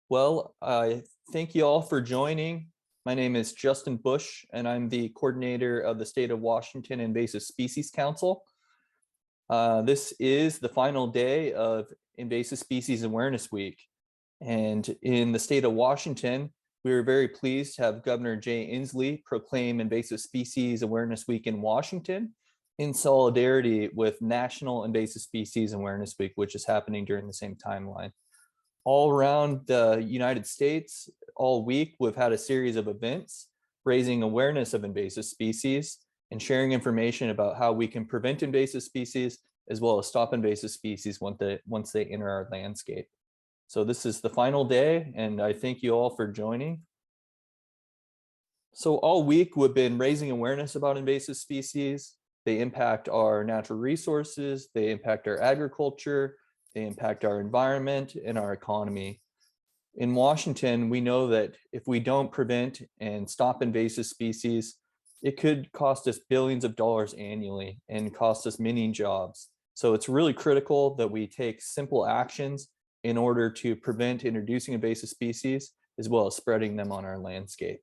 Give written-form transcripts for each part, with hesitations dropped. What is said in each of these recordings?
Well, I thank you all for joining. My name is Justin Bush, and I'm the coordinator of the State of Washington Invasive Species Council. This is the final day of Invasive Species Awareness Week. And in the state of Washington, we were very pleased to have Governor Jay Inslee proclaim Invasive Species Awareness Week in Washington in solidarity with National Invasive Species Awareness Week, which is happening during the same timeline. All around the United States, all week, we've had a series of events raising awareness of invasive species and sharing information about how we can prevent invasive species as well as stop invasive species once they enter our landscape. So this is the final day, and I thank you all for joining. So all week, we've been raising awareness about invasive species. They impact our natural resources, they impact our agriculture, they impact our environment and our economy. In Washington, we know that if we don't prevent and stop invasive species, it could cost us billions of dollars annually and cost us many jobs. So it's really critical that we take simple actions in order to prevent introducing invasive species as well as spreading them on our landscape.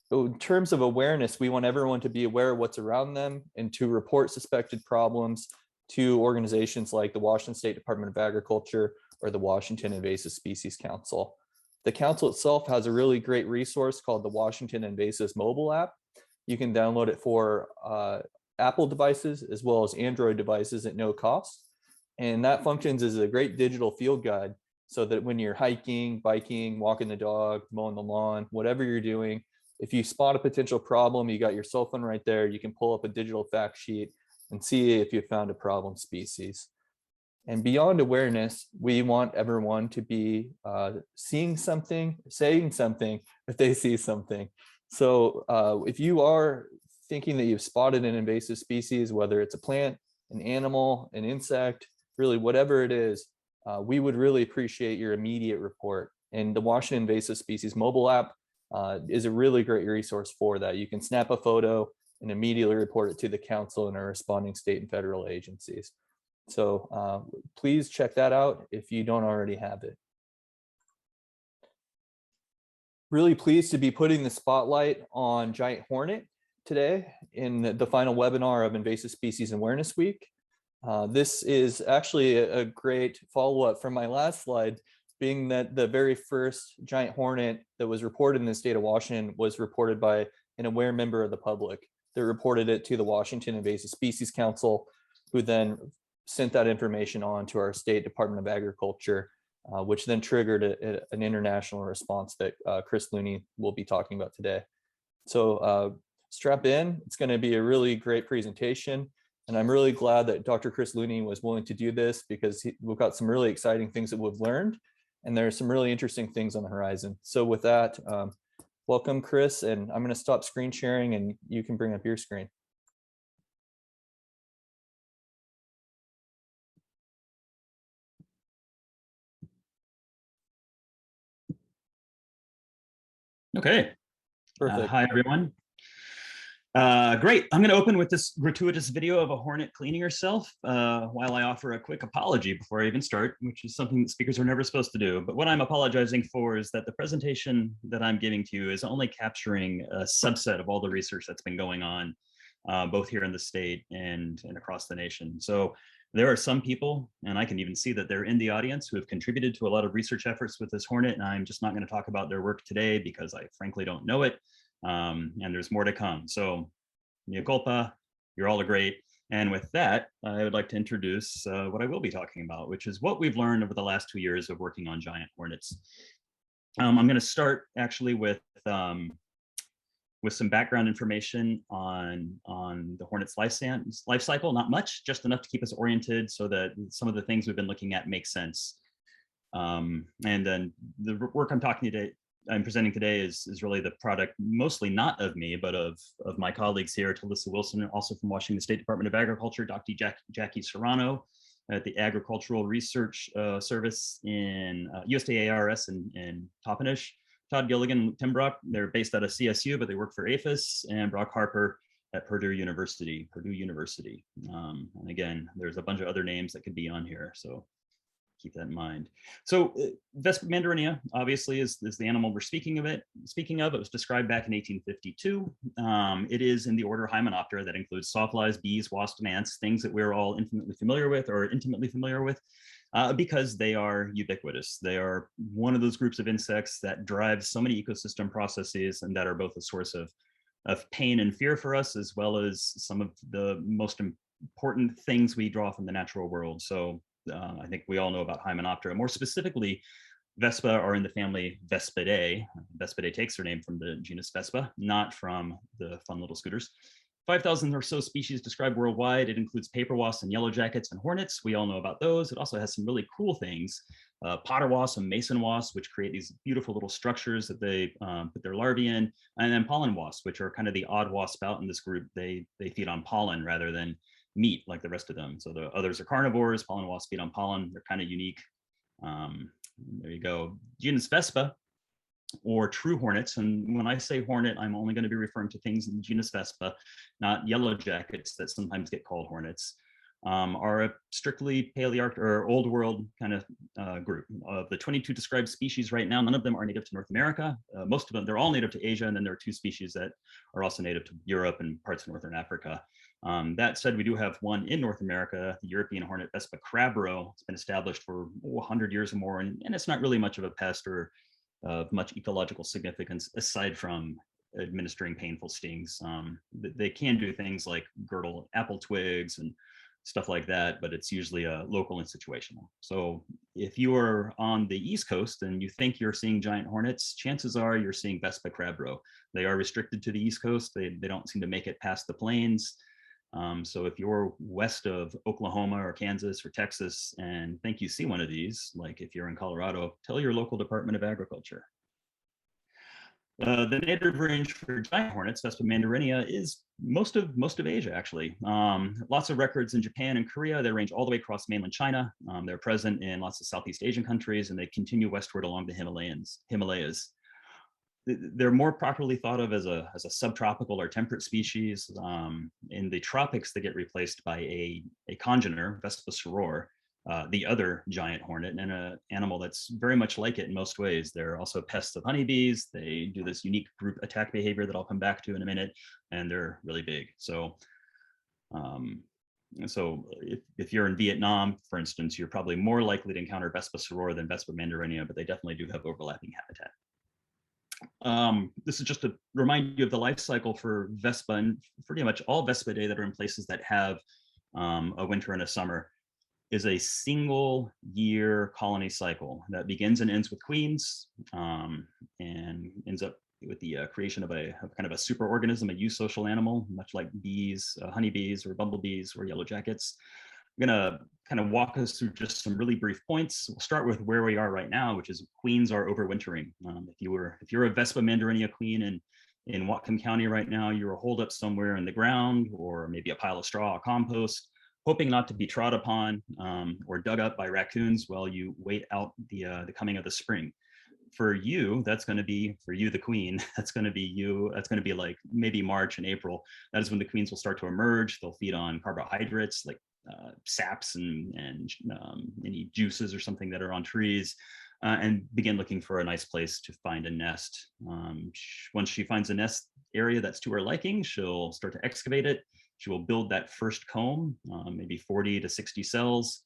So in terms of awareness, we want everyone to be aware of what's around them and to report suspected problems to organizations like the Washington State Department of Agriculture or the Washington Invasive Species Council. The council itself has a really great resource called the Washington Invasives mobile app. You can download it for Apple devices as well as Android devices at no cost. And that functions as a great digital field guide so that when you're hiking, biking, walking the dog, mowing the lawn, whatever you're doing, if you spot a potential problem, you got your cell phone right there, you can pull up a digital fact sheet and see if you found a problem species. And beyond awareness, we want everyone to be seeing something, saying something if they see something. So if you are thinking that you've spotted an invasive species, whether it's a plant, an animal, an insect, really whatever it is, we would really appreciate your immediate report. And the Washington Invasive Species mobile app is a really great resource for that. You can snap a photo and immediately report it to the council and our responding state and federal agencies. So please check that out if you don't already have it. Really pleased to be putting the spotlight on Giant Hornet today in the final webinar of Invasive Species Awareness Week. This is actually a great follow-up from my last slide, being that the very first giant hornet that was reported in the state of Washington was reported by an aware member of the public. They reported it to the Washington Invasive Species Council, who then sent that information on to our State Department of Agriculture, which then triggered an international response that Chris Looney will be talking about today. So strap in, it's going to be a really great presentation. And I'm really glad that Dr. Chris Looney was willing to do this because we've got some really exciting things that we've learned. And there's some really interesting things on the horizon. So with that, welcome, Chris, and I'm going to stop screen sharing and you can bring up your screen. Okay. Perfect. Hi, everyone. Great. I'm going to open with this gratuitous video of a hornet cleaning herself while I offer a quick apology before I even start, which is something that speakers are never supposed to do. But what I'm apologizing for is that the presentation that I'm giving to you is only capturing a subset of all the research that's been going on, both here in the state and across the nation. So there are some people, and I can even see that they're in the audience, who have contributed to a lot of research efforts with this hornet, and I'm just not going to talk about their work today because I frankly don't know it. And there's more to come. So, mea culpa, you're all great. And with that, I would like to introduce what I will be talking about, which is what we've learned over the last 2 years of working on giant hornets. I'm going to start actually with some background information on the hornet's life cycle. Not much, just enough to keep us oriented so that some of the things we've been looking at make sense. And then the work I'm presenting today is really the product mostly not of me, but of my colleagues here, Telissa Wilson, also from Washington State Department of Agriculture, Dr. Jackie Serrano at the Agricultural Research Service in USDA-APHIS in Toppenish, Todd, Gilligan, Tembrock, they're based out of CSU, but they work for APHIS, and Brock Harpur at Purdue University. And again, there's a bunch of other names that could be on here. So keep that in mind. So Vespa mandarinia obviously is the animal we're speaking of. It was described back in 1852. It is in the order Hymenoptera, that includes sawflies, bees, wasps, and ants, things that we're all intimately familiar with, because they are ubiquitous. They are one of those groups of insects that drive so many ecosystem processes and that are both a source of pain and fear for us, as well as some of the most important things we draw from the natural world. So I think we all know about Hymenoptera. More specifically, Vespa are in the family Vespidae. Vespidae takes their name from the genus Vespa, not from the fun little scooters. 5,000 or so species described worldwide. It includes paper wasps and yellow jackets and hornets. We all know about those. It also has some really cool things, potter wasps and mason wasps, which create these beautiful little structures that they put their larvae in, and then pollen wasps, which are kind of the odd wasp out in this group. They feed on pollen rather than meat like the rest of them. So the others are carnivores. Pollen wasps feed on pollen. They're kind of unique. There you go. Genus Vespa, or true hornets. And when I say hornet, I'm only going to be referring to things in the genus Vespa, not yellow jackets that sometimes get called hornets, are a strictly Palearctic or old world kind of group. Of the 22 described species right now, none of them are native to North America. Most of them, they're all native to Asia. And then there are 2 species that are also native to Europe and parts of Northern Africa. That said, we do have one in North America, the European hornet Vespa Crabro. It's been established for 100 years or more, and it's not really much of a pest or of much ecological significance aside from administering painful stings. They can do things like girdle apple twigs and stuff like that, but it's usually local and situational. So if you are on the East Coast and you think you're seeing giant hornets, chances are you're seeing Vespa Crabro. They are restricted to the East Coast. They don't seem to make it past the plains. So if you're west of Oklahoma or Kansas or Texas and think you see one of these, like if you're in Colorado, tell your local Department of Agriculture. The native range for giant hornets, Vespa mandarinia, is most of Asia, actually. Lots of records in Japan and Korea. They range all the way across mainland China. They're present in lots of Southeast Asian countries, and they continue westward along the Himalayas. They're more properly thought of as a subtropical or temperate species. In the tropics, they get replaced by a congener, Vespa soror, the other giant hornet, and an animal that's very much like it in most ways. They're also pests of honeybees. They do this unique group attack behavior that I'll come back to in a minute, and they're really big. So if you're in Vietnam, for instance, you're probably more likely to encounter Vespa soror than Vespa mandarinia, but they definitely do have overlapping habitat. This is just to remind you of the life cycle for Vespa, and pretty much all Vespidae that are in places that have a winter and a summer is a single year colony cycle that begins and ends with queens, and ends up with the creation of kind of a superorganism, a eusocial animal, much like bees, honeybees, or bumblebees, or yellow jackets. I'm gonna kind of walk us through just some really brief points. We'll start with where we are right now, which is queens are overwintering. If you're a Vespa mandarinia queen in Whatcom County right now, you're holed up somewhere in the ground, or maybe a pile of straw, or compost, hoping not to be trod upon or dug up by raccoons while you wait out the coming of the spring. For you, that's going to be, for you, the queen, that's going to be like maybe March and April. That is when the queens will start to emerge. They'll feed on carbohydrates like saps and any juices or something that are on trees, and begin looking for a nice place to find a nest. Once she finds a nest area that's to her liking, she'll start to excavate it. She will build that first comb, maybe 40 to 60 cells,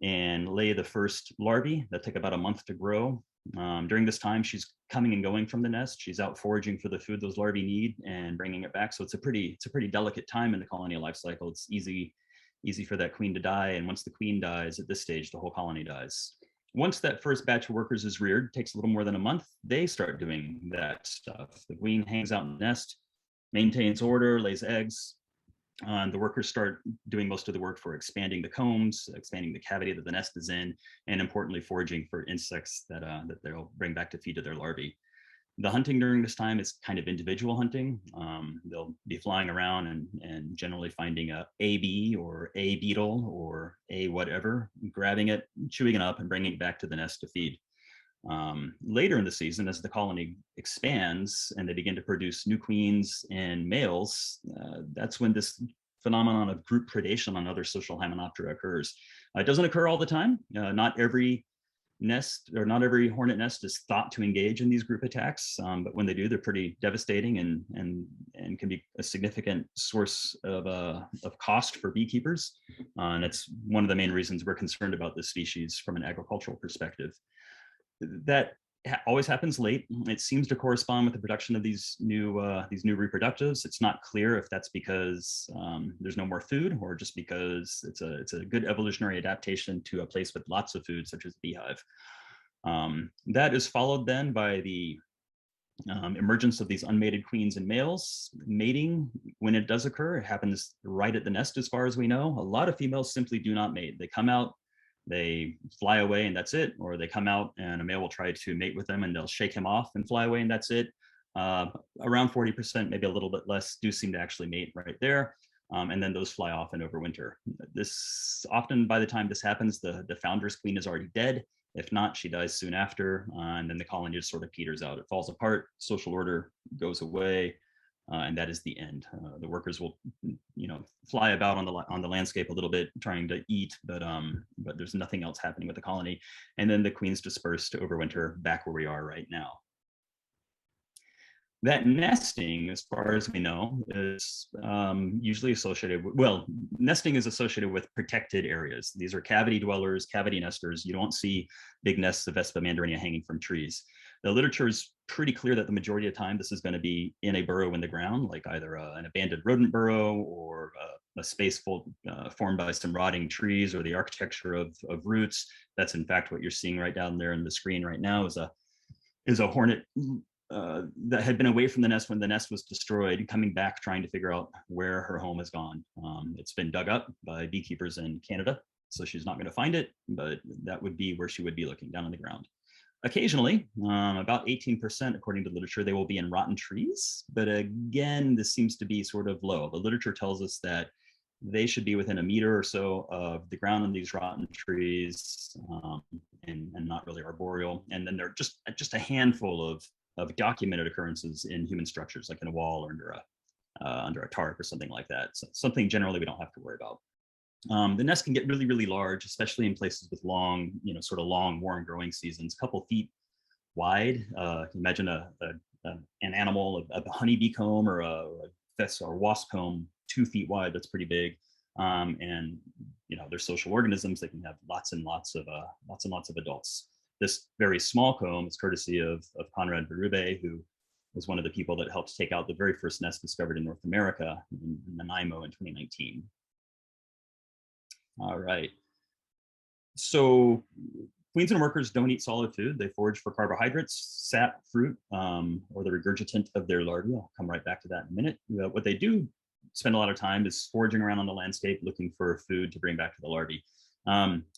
and lay the first larvae that take about a month to grow. During this time, she's coming and going from the nest. She's out foraging for the food those larvae need and bringing it back. So it's a pretty delicate time in the colonial life cycle. It's easy for that queen to die. And once the queen dies, at this stage, the whole colony dies. Once that first batch of workers is reared, takes a little more than a month, they start doing that stuff. The queen hangs out in the nest, maintains order, lays eggs. The workers start doing most of the work for expanding the combs, expanding the cavity that the nest is in, and importantly, foraging for insects that they'll bring back to feed to their larvae. The hunting during this time is kind of individual hunting. They'll be flying around and generally finding a bee or a beetle or a whatever, grabbing it, chewing it up, and bringing it back to the nest to feed. Later in the season, as the colony expands and they begin to produce new queens and males, that's when this phenomenon of group predation on other social Hymenoptera occurs. It doesn't occur all the time. Not every nest or not every hornet nest is thought to engage in these group attacks, but when they do, they're pretty devastating and can be a significant source of cost for beekeepers. And it's one of the main reasons we're concerned about this species from an agricultural perspective. That always happens late. It seems to correspond with the production of these new reproductives. It's not clear if that's because there's no more food or just because it's a good evolutionary adaptation to a place with lots of food, such as the beehive. That is followed then by the emergence of these unmated queens and males. Mating, when it does occur, it happens right at the nest as far as we know. A lot of females simply do not mate. They come out, they fly away and that's it, or they come out and a male will try to mate with them and they'll shake him off and fly away and that's it. Around 40%, maybe a little bit less, do seem to actually mate right there. And then those fly off and overwinter. This often, by the time this happens, the founder's queen is already dead. If not, she dies soon after, and then the colony just sort of peters out. It falls apart, social order goes away, and that is the end. The workers will, fly about on the landscape a little bit, trying to eat, but there's nothing else happening with the colony. And then the queens disperse to overwinter back where we are right now. That nesting, as far as we know, is usually associated with, well, nesting is associated with protected areas. These are cavity dwellers, cavity nesters. You don't see big nests of Vespa mandarinia hanging from trees. The literature is pretty clear that the majority of time this is going to be in a burrow in the ground, like either an abandoned rodent burrow or a space formed by some rotting trees or the architecture of roots. That's in fact what you're seeing right down there in the screen right now is a hornet that had been away from the nest when the nest was destroyed, coming back trying to figure out where her home has gone. It's been dug up by beekeepers in Canada, so she's not going to find it, but that would be where she would be looking, down on the ground. Occasionally, about 18%, according to literature, they will be in rotten trees. But again, this seems to be sort of low. The literature tells us that they should be within a meter or so of the ground in these rotten trees, and not really arboreal. And then they're just a handful of documented occurrences in human structures, like in a wall or under a tarp or something like that. So something generally we don't have to worry about. The nest can get really, really large, especially in places with long, sort of long, warm growing seasons, a couple feet wide. Imagine an animal, a honeybee comb or a Vespa or wasp comb, 2 feet wide. That's pretty big. And they're social organisms. They can have lots and lots of adults. This very small comb is courtesy of Conrad Berube, who was one of the people that helped take out the very first nest discovered in North America in Nanaimo in 2019. All right. So queens and workers don't eat solid food. They forage for carbohydrates, sap, fruit, or the regurgitant of their larvae. I'll come right back to that in a minute. What they do spend a lot of time is foraging around on the landscape, looking for food to bring back to the larvae.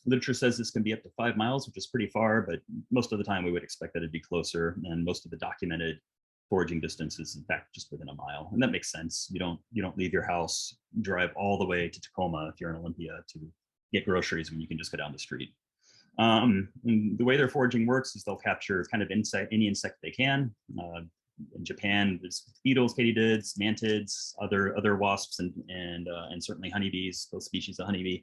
Literature says this can be up to 5 miles, which is pretty far, but most of the time we would expect that it'd be closer. And most of the documented foraging distance is in fact just within a mile. And that makes sense. You don't leave your house, drive all the way to Tacoma if you're in Olympia to get groceries when you can just go down the street. And the way their foraging works is they'll capture kind of any insect they can. In Japan, there's beetles, katydids, mantids, other wasps, and certainly honeybees, both species of honeybee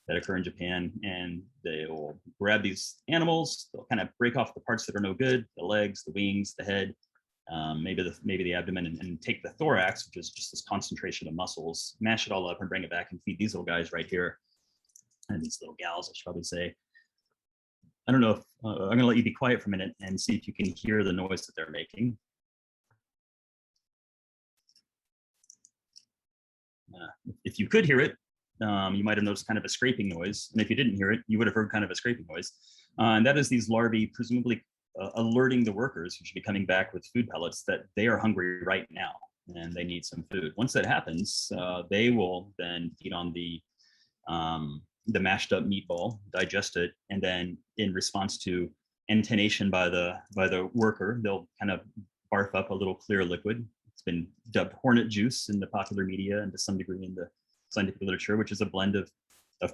that occur in Japan. And they'll grab these animals, they'll kind of break off the parts that are no good, the legs, the wings, the head, maybe the abdomen, and take the thorax, which is just this concentration of muscles, mash it all up and bring it back and feed these little guys right here. And these little gals, I should probably say. I don't know if, I'm gonna let you be quiet for a minute and see if you can hear the noise that they're making. If you could hear it, you might have noticed kind of a scraping noise. And if you didn't hear it, you would have heard kind of a scraping noise. And that is these larvae presumably alerting the workers who should be coming back with food pellets that they are hungry right now and they need some food. Once that happens, they will then feed on the mashed up meatball, digest it, and then in response to intonation by the worker, they'll kind of barf up a little clear liquid. It's been dubbed Hornet Juice in the popular media and to some degree in the scientific literature, which is a blend of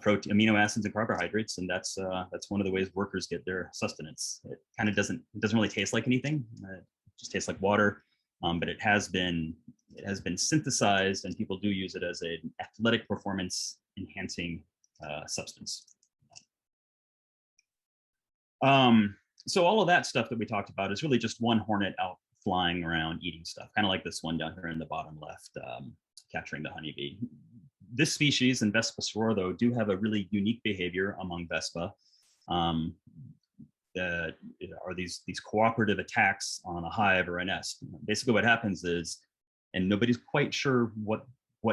protein, amino acids, and carbohydrates, and that's one of the ways workers get their sustenance. It kind of doesn't really taste like anything. It just tastes like water, but it has been synthesized, and people do use it as an athletic performance enhancing substance. So all of that stuff that we talked about is really just one hornet out flying around eating stuff, kind of like this one down here in the bottom left, capturing the honeybee. This species and Vespa soror, though, do have a really unique behavior among Vespa. That are these cooperative attacks on a hive or a nest. Basically what happens is, and nobody's quite sure what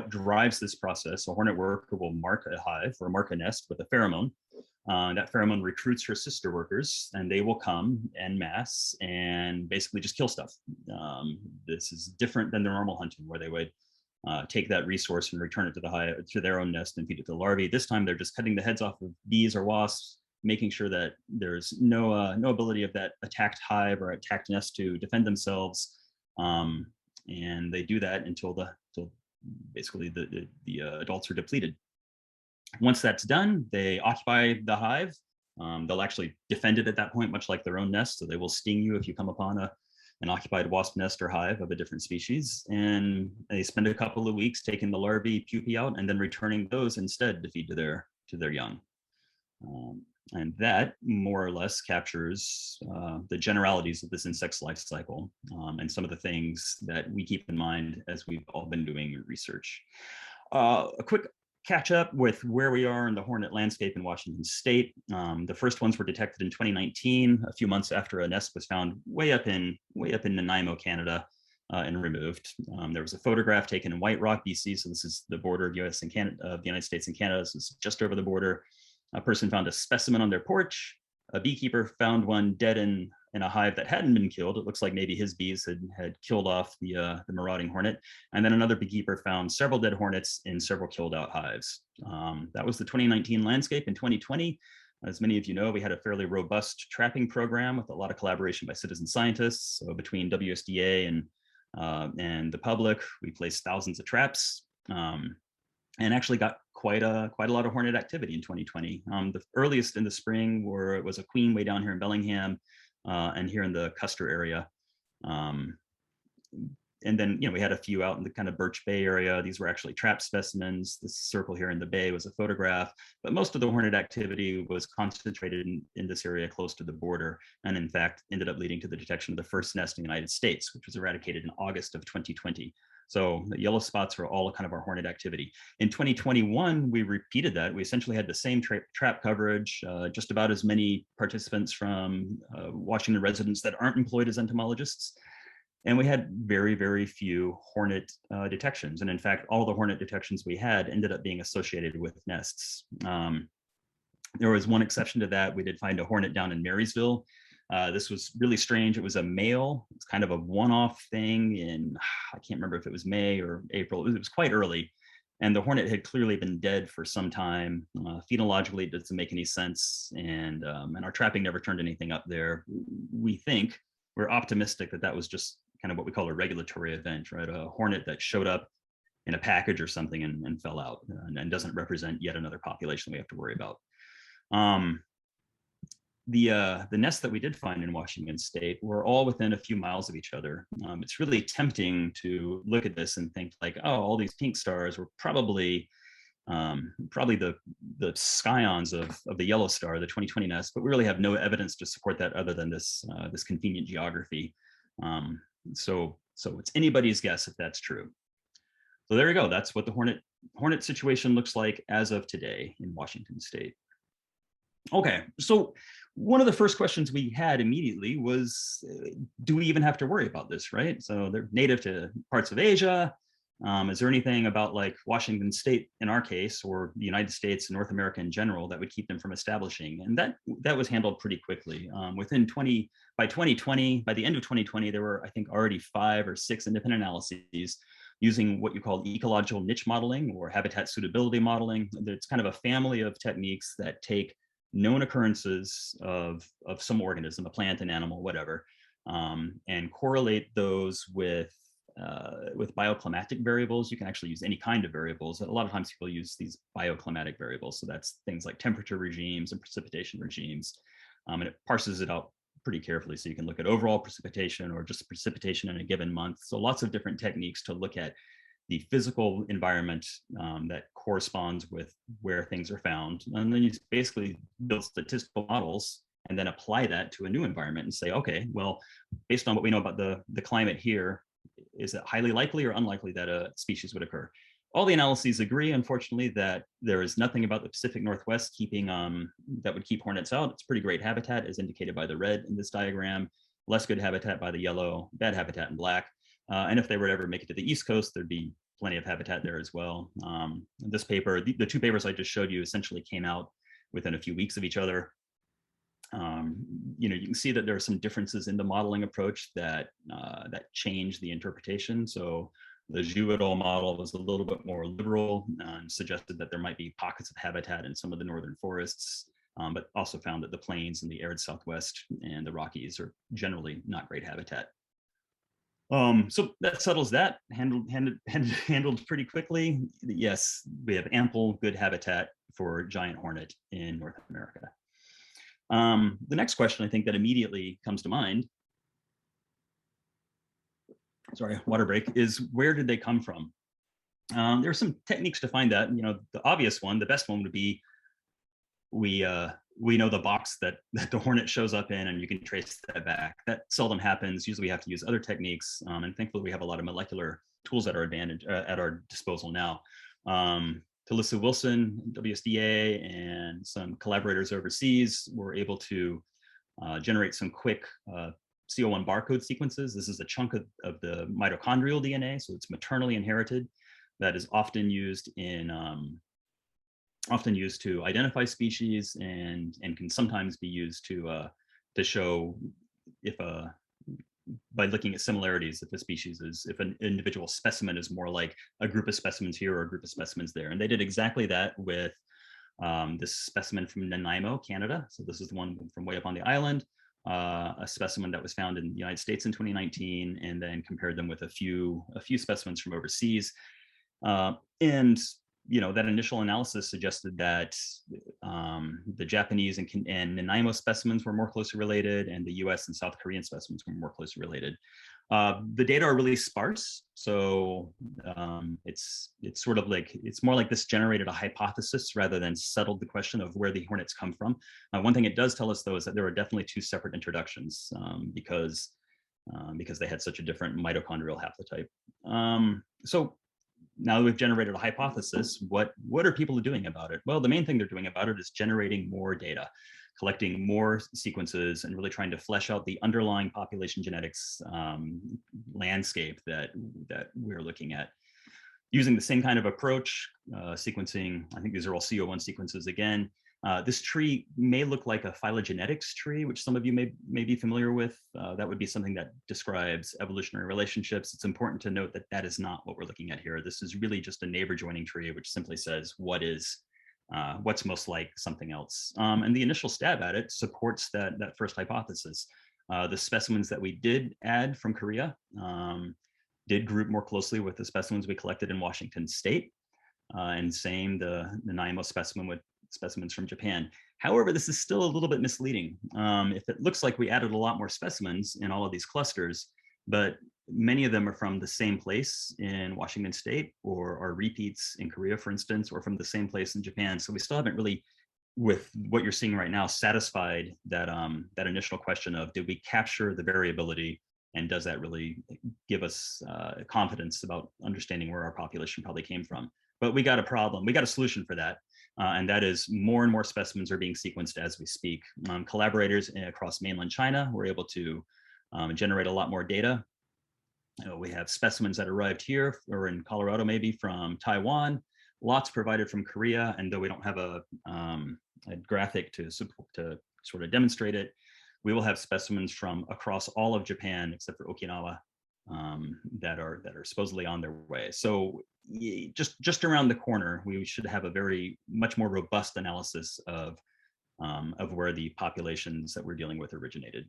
drives this process, a hornet worker will mark a hive or mark a nest with a pheromone. That pheromone recruits her sister workers, and they will come en masse and basically just kill stuff. This is different than the normal hunting, where they would take that resource and return it to the hive, to their own nest, and feed it to the larvae. This time, they're just cutting the heads off of bees or wasps, making sure that there's no ability of that attacked hive or attacked nest to defend themselves. And they do that until basically the adults are depleted. Once that's done, they occupy the hive. They'll actually defend it at that point, much like their own nest. So they will sting you if you come upon an occupied wasp nest or hive of a different species. And they spend a couple of weeks taking the larvae pupae out and then returning those instead to feed to their young. And that more or less captures the generalities of this insect's life cycle, and some of the things that we keep in mind as we've all been doing research. A quick catch up with where we are in the hornet landscape in Washington State. The first ones were detected in 2019, a few months after a nest was found way up in Nanaimo, Canada, and removed. There was a photograph taken in White Rock, BC. So this is the border of US and Canada, of the United States and Canada. This is just over the border. A person found a specimen on their porch. A beekeeper found one dead in a hive that hadn't been killed. It looks like maybe his bees had killed off the marauding hornet. And then another beekeeper found several dead hornets in several killed out hives. That was the 2019 landscape. In 2020, as many of you know, we had a fairly robust trapping program with a lot of collaboration by citizen scientists. So between WSDA and the public, we placed thousands of traps. And actually got quite a lot of hornet activity in 2020. The earliest in the spring was a queen way down here in Bellingham, and here in the Custer area. And then, we had a few out in the kind of Birch Bay area. These were actually trap specimens. This circle here in the bay was a photograph, but most of the hornet activity was concentrated in this area close to the border, and in fact ended up leading to the detection of the first nest in the United States, which was eradicated in August of 2020. So the yellow spots were all kind of our hornet activity. In 2021, we repeated that. We essentially had the same trap coverage, just about as many participants from Washington residents that aren't employed as entomologists. And we had very, very few hornet detections. And in fact, all the hornet detections we had ended up being associated with nests. There was one exception to that. We did find a hornet down in Marysville. This was really strange. It was a male. It's kind of a one-off thing in, I can't remember if it was May or April. It was quite early. And the hornet had clearly been dead for some time. Phenologically, it doesn't make any sense. And our trapping never turned anything up there. We're optimistic that was just kind of what we call a regulatory event, right? A hornet that showed up in a package or something and fell out and doesn't represent yet another population we have to worry about. The nests that we did find in Washington State were all within a few miles of each other. It's really tempting to look at this and think like, oh, all these pink stars were probably the scions of the yellow star, the 2020 nest, but we really have no evidence to support that other than this convenient geography. So it's anybody's guess if that's true. So there we go. That's what the hornet situation looks like as of today in Washington State. Okay, so one of the first questions we had immediately was, do we even have to worry about this, right? So they're native to parts of Asia. Is there anything about like Washington State in our case, or the United States and North America in general, that would keep them from establishing? And that was handled pretty quickly. By the end of 2020, there were, I think, already 5 or 6 independent analyses using what you call ecological niche modeling or habitat suitability modeling. It's kind of a family of techniques that take known occurrences of some organism, a plant, an animal, whatever, and correlate those with bioclimatic variables. You can actually use any kind of variables. A lot of times people use these bioclimatic variables. So that's things like temperature regimes and precipitation regimes. And it parses it out pretty carefully. So you can look at overall precipitation or just precipitation in a given month. So lots of different techniques to look at the physical environment that corresponds with where things are found. And then you basically build statistical models and then apply that to a new environment and say, okay, well, based on what we know about the climate here, is it highly likely or unlikely that a species would occur? All the analyses agree, unfortunately, that there is nothing about the Pacific Northwest keeping that would keep hornets out. It's pretty great habitat, as indicated by the red in this diagram. Less good habitat by the yellow, bad habitat in black. And if they were to ever make it to the East Coast, there'd be plenty of habitat there as well. This paper, the two papers I just showed you essentially came out within a few weeks of each other. You know, you can see that there are some differences in the modeling approach that change the interpretation. So the Zhu et al. Model was a little bit more liberal and suggested that there might be pockets of habitat in some of the northern forests, but also found that the plains and the arid Southwest and the Rockies are generally not great habitat. So that settles that, handled pretty quickly. Yes, we have ample good habitat for giant hornet in North America. The next question I think that immediately comes to mind, sorry, water break, is where did they come from? There are some techniques to find that. You know, the obvious one, the best one would be we know the box that the hornet shows up in, and you can trace that back. That seldom happens. Usually we have to use other techniques, and thankfully we have a lot of molecular tools at our disposal now. Telissa Wilson, USDA, and some collaborators overseas were able to generate some quick CO1 barcode sequences. This is a chunk of the mitochondrial DNA, so it's maternally inherited. That is often used to identify species, and can sometimes be used to show if by looking at similarities, if an individual specimen is more like a group of specimens here or a group of specimens there. And they did exactly that with this specimen from Nanaimo, Canada. So this is the one from way up on the island, a specimen that was found in the United States in 2019, and then compared them with a few specimens from overseas. And you know, that initial analysis suggested that the Japanese and Nanaimo specimens were more closely related, and the US and South Korean specimens were more closely related. The data are really sparse, so it's sort of like, it's more like this generated a hypothesis rather than settled the question of where the hornets come from. One thing it does tell us, though, is that there are definitely two separate introductions because they had such a different mitochondrial haplotype. So now that we've generated a hypothesis, what are people doing about it? Well, the main thing they're doing about it is generating more data, collecting more sequences, and really trying to flesh out the underlying population genetics landscape that we're looking at. Using the same kind of approach, sequencing, I think these are all CO1 sequences again. This tree may look like a phylogenetics tree, which some of you may be familiar with. That would be something that describes evolutionary relationships. It's important to note that that is not what we're looking at here. This is really just a neighbor joining tree, which simply says what's most like something else. And the initial stab at it supports that first hypothesis. The specimens that we did add from Korea did group more closely with the specimens we collected in Washington State, and same the Nanaimo specimen with specimens from Japan. However, this is still a little bit misleading. If it looks like we added a lot more specimens in all of these clusters, but many of them are from the same place in Washington State, or are repeats in Korea, for instance, or from the same place in Japan. So we still haven't really, with what you're seeing right now, satisfied that initial question of, did we capture the variability, and does that really give us confidence about understanding where our population probably came from? But we got a problem. We got a solution for that. And that is more and more specimens are being sequenced as we speak. Collaborators across mainland China were able to generate a lot more data. We have specimens that arrived here, or in Colorado maybe, from Taiwan, lots provided from Korea, and though we don't have a graphic to sort of demonstrate it, we will have specimens from across all of Japan except for Okinawa that are supposedly on their way. So just around the corner, we should have a much more robust analysis of where the populations that we're dealing with originated.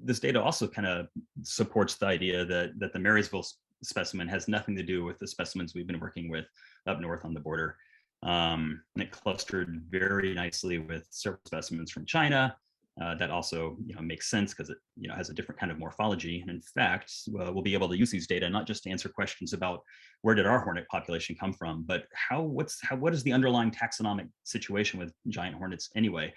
This data also kind of supports the idea that the Marysville specimen has nothing to do with the specimens we've been working with up north on the border. And it clustered very nicely with several specimens from China, that also makes sense because it has a different kind of morphology. And in fact, we'll be able to use these data not just to answer questions about where did our hornet population come from, but what is the underlying taxonomic situation with giant hornets anyway?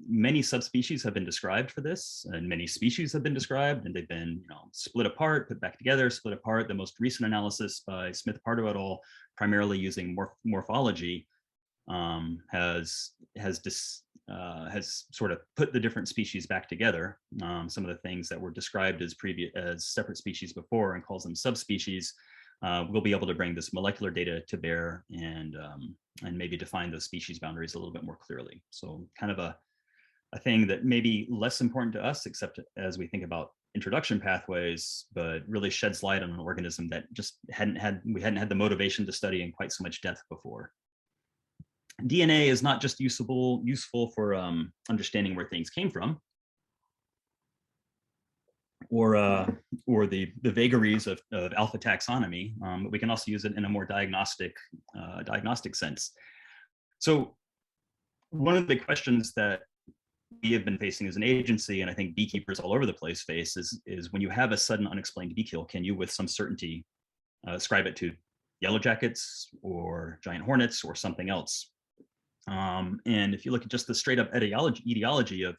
Many subspecies have been described for this, and many species have been described, and they've been split apart, put back together, split apart. The most recent analysis by Smith-Pardo et al., primarily using morphology, has sort of put the different species back together. Some of the things that were described as separate species before, and calls them subspecies. We'll be able to bring this molecular data to bear and maybe define those species boundaries a little bit more clearly. So kind of a thing that may be less important to us, except as we think about introduction pathways, but really sheds light on an organism that just we hadn't had the motivation to study in quite so much depth before. DNA is not just useful for understanding where things came from, or the vagaries of alpha taxonomy, but we can also use it in a more diagnostic sense. So one of the questions that we have been facing as an agency, and I think beekeepers all over the place face, is when you have a sudden unexplained bee kill, can you with some certainty ascribe it to yellow jackets or giant hornets or something else? And if you look at just the straight up etiology of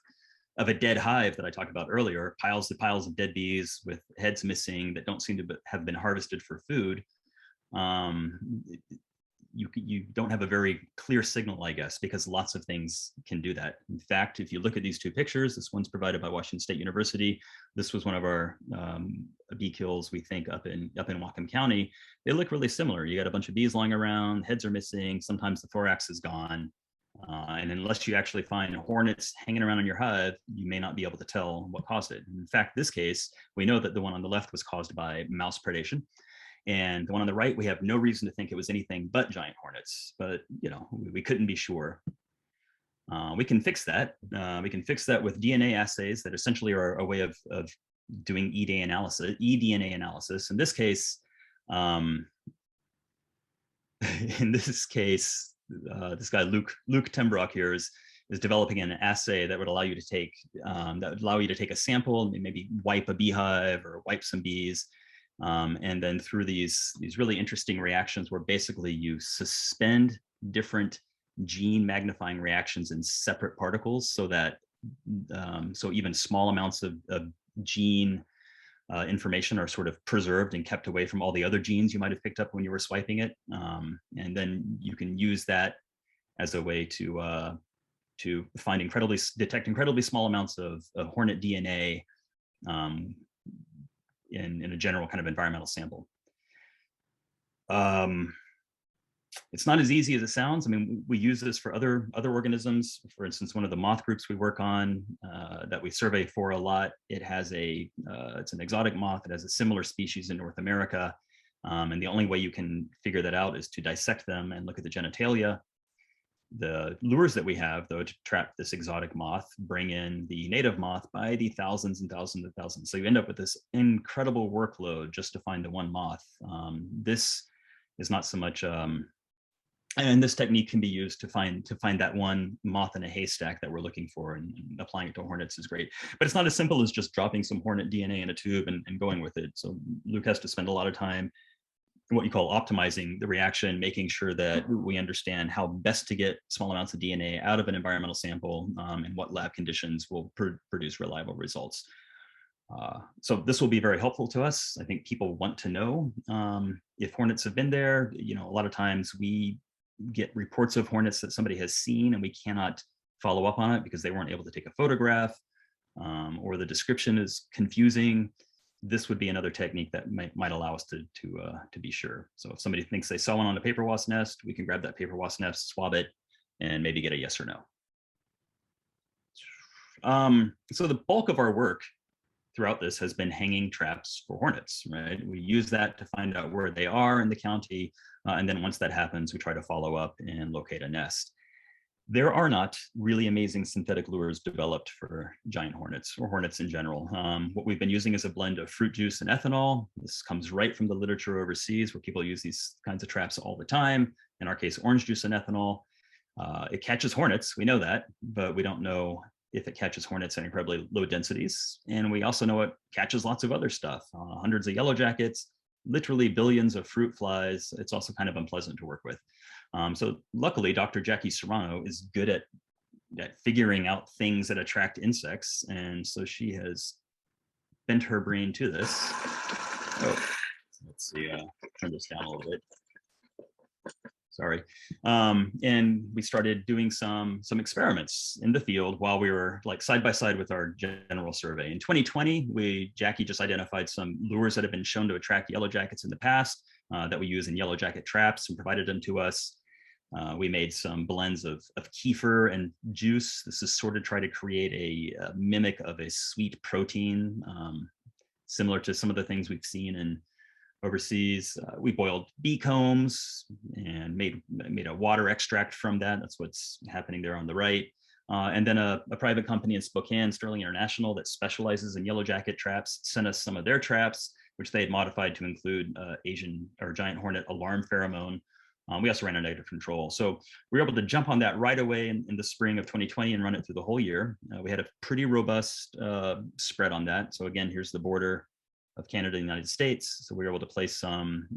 a dead hive that I talked about earlier, piles of dead bees with heads missing that don't seem to have been harvested for food, you don't have a very clear signal, I guess, because lots of things can do that. In fact, if you look at these two pictures, this one's provided by Washington State University. This was one of our bee kills, we think, up in Whatcom County. They look really similar. You got a bunch of bees lying around, heads are missing, sometimes the thorax is gone. And unless you actually find hornets hanging around in your hive, you may not be able to tell what caused it. In fact, this case, we know that the one on the left was caused by mouse predation. And the one on the right, we have no reason to think it was anything but giant hornets, but we couldn't be sure. We can fix that. We can fix that with DNA assays that essentially are a way of doing eDNA analysis. In this case, this guy Luke Tembrock here is developing an assay that would allow you to take a sample and maybe wipe a beehive or wipe some bees. And then through these really interesting reactions where basically you suspend different gene magnifying reactions in separate particles so that so even small amounts of gene information are sort of preserved and kept away from all the other genes you might have picked up when you were swiping it. And then you can use that as a way to detect incredibly small amounts of hornet DNA in a general kind of environmental sample. It's not as easy as it sounds. I mean, we use this for other organisms. For instance, one of the moth groups we work on that we survey for a lot, it's an exotic moth. It has a similar species in North America. And the only way you can figure that out is to dissect them and look at the genitalia. The lures that we have, though, to trap this exotic moth bring in the native moth by the thousands and thousands and thousands. So you end up with this incredible workload just to find the one moth. This is not so much, and this technique can be used to find that one moth in a haystack that we're looking for, and applying it to hornets is great. But it's not as simple as just dropping some hornet DNA in a tube and going with it. So Luke has to spend a lot of time what you call optimizing the reaction, making sure that we understand how best to get small amounts of DNA out of an environmental sample and what lab conditions will produce reliable results. So this will be very helpful to us. I think people want to know if hornets have been there. A lot of times we get reports of hornets that somebody has seen and we cannot follow up on it because they weren't able to take a photograph or the description is confusing. This would be another technique that might allow us to be sure. So if somebody thinks they saw one on a paper wasp nest, we can grab that paper wasp nest, swab it, and maybe get a yes or no. So the bulk of our work throughout this has been hanging traps for hornets, right? We use that to find out where they are in the county. And then once that happens, we try to follow up and locate a nest. There are not really amazing synthetic lures developed for giant hornets or hornets in general. What we've been using is a blend of fruit juice and ethanol. This comes right from the literature overseas where people use these kinds of traps all the time. In our case, orange juice and ethanol. It catches hornets, we know that, but we don't know if it catches hornets at incredibly low densities. And we also know it catches lots of other stuff, hundreds of yellow jackets, literally billions of fruit flies. It's also kind of unpleasant to work with. So luckily, Dr. Jackie Serrano is good at figuring out things that attract insects. And so she has bent her brain to this. Oh, let's see, turn this down a little bit. Sorry. And we started doing some experiments in the field while we were like side by side with our general survey. In 2020, Jackie just identified some lures that have been shown to attract yellow jackets in the past that we use in yellow jacket traps and provided them to us. We made some blends of kefir and juice. This is sort of try to create a mimic of a sweet protein, similar to some of the things we've seen in overseas. We boiled bee combs and made a water extract from that. That's what's happening there on the right. And then a private company in Spokane, Sterling International, that specializes in yellow jacket traps, sent us some of their traps, which they had modified to include Asian or giant hornet alarm pheromone. We also ran a negative control. So we were able to jump on that right away in the spring of 2020 and run it through the whole year. We had a pretty robust spread on that. So again, here's the border of Canada and the United States. So we were able to place some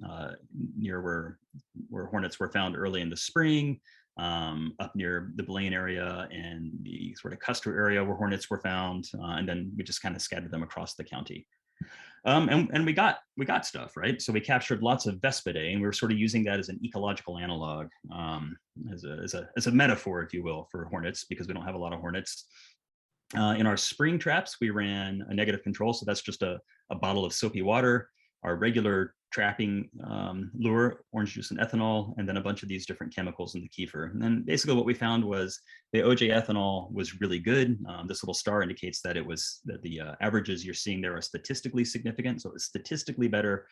near where hornets were found early in the spring, up near the Blaine area and the sort of Custer area where hornets were found. And then we just kind of scattered them across the county. And we got stuff, right? So we captured lots of Vespidae, and we were sort of using that as an ecological analog, as a metaphor, if you will, for hornets, because we don't have a lot of hornets. In our spring traps, we ran a negative control. So that's just a bottle of soapy water, our regular trapping lure, orange juice and ethanol, and then a bunch of these different chemicals in the kefir. And then basically what we found was the OJ ethanol was really good. This little star indicates that the averages you're seeing there are statistically significant. So it was statistically better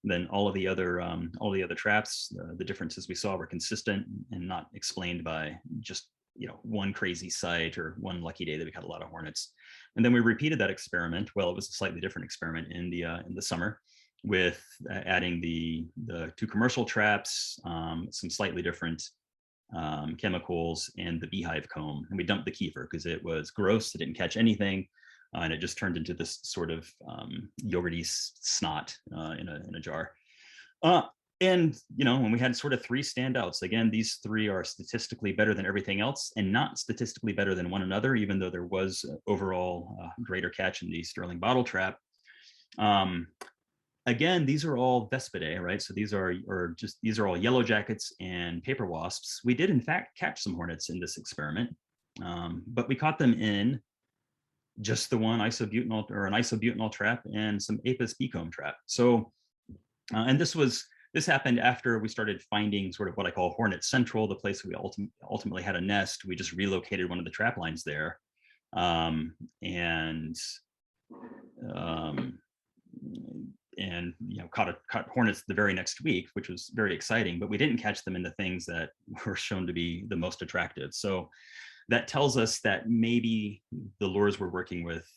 than all of the other traps. The differences we saw were consistent and not explained by just one crazy site or one lucky day that we had a lot of hornets. And then we repeated that experiment. Well, it was a slightly different experiment in the summer, with adding the two commercial traps, some slightly different chemicals, and the beehive comb. And we dumped the kefir because it was gross. It didn't catch anything, and it just turned into this sort of yogurty snot in a jar. And when we had sort of three standouts, again, these three are statistically better than everything else and not statistically better than one another, even though there was overall greater catch in the Sterling bottle trap. Again, these are all Vespidae, right? So these are all yellow jackets and paper wasps. We did in fact catch some hornets in this experiment, but we caught them in just the one isobutanol or an isobutanol trap and some APHIS beecomb trap. So, and this happened after we started finding sort of what I call Hornet Central, the place we ultimately had a nest. We just relocated one of the trap lines there, and caught hornets the very next week, which was very exciting. But we didn't catch them in the things that were shown to be the most attractive. So that tells us that maybe the lures we're working with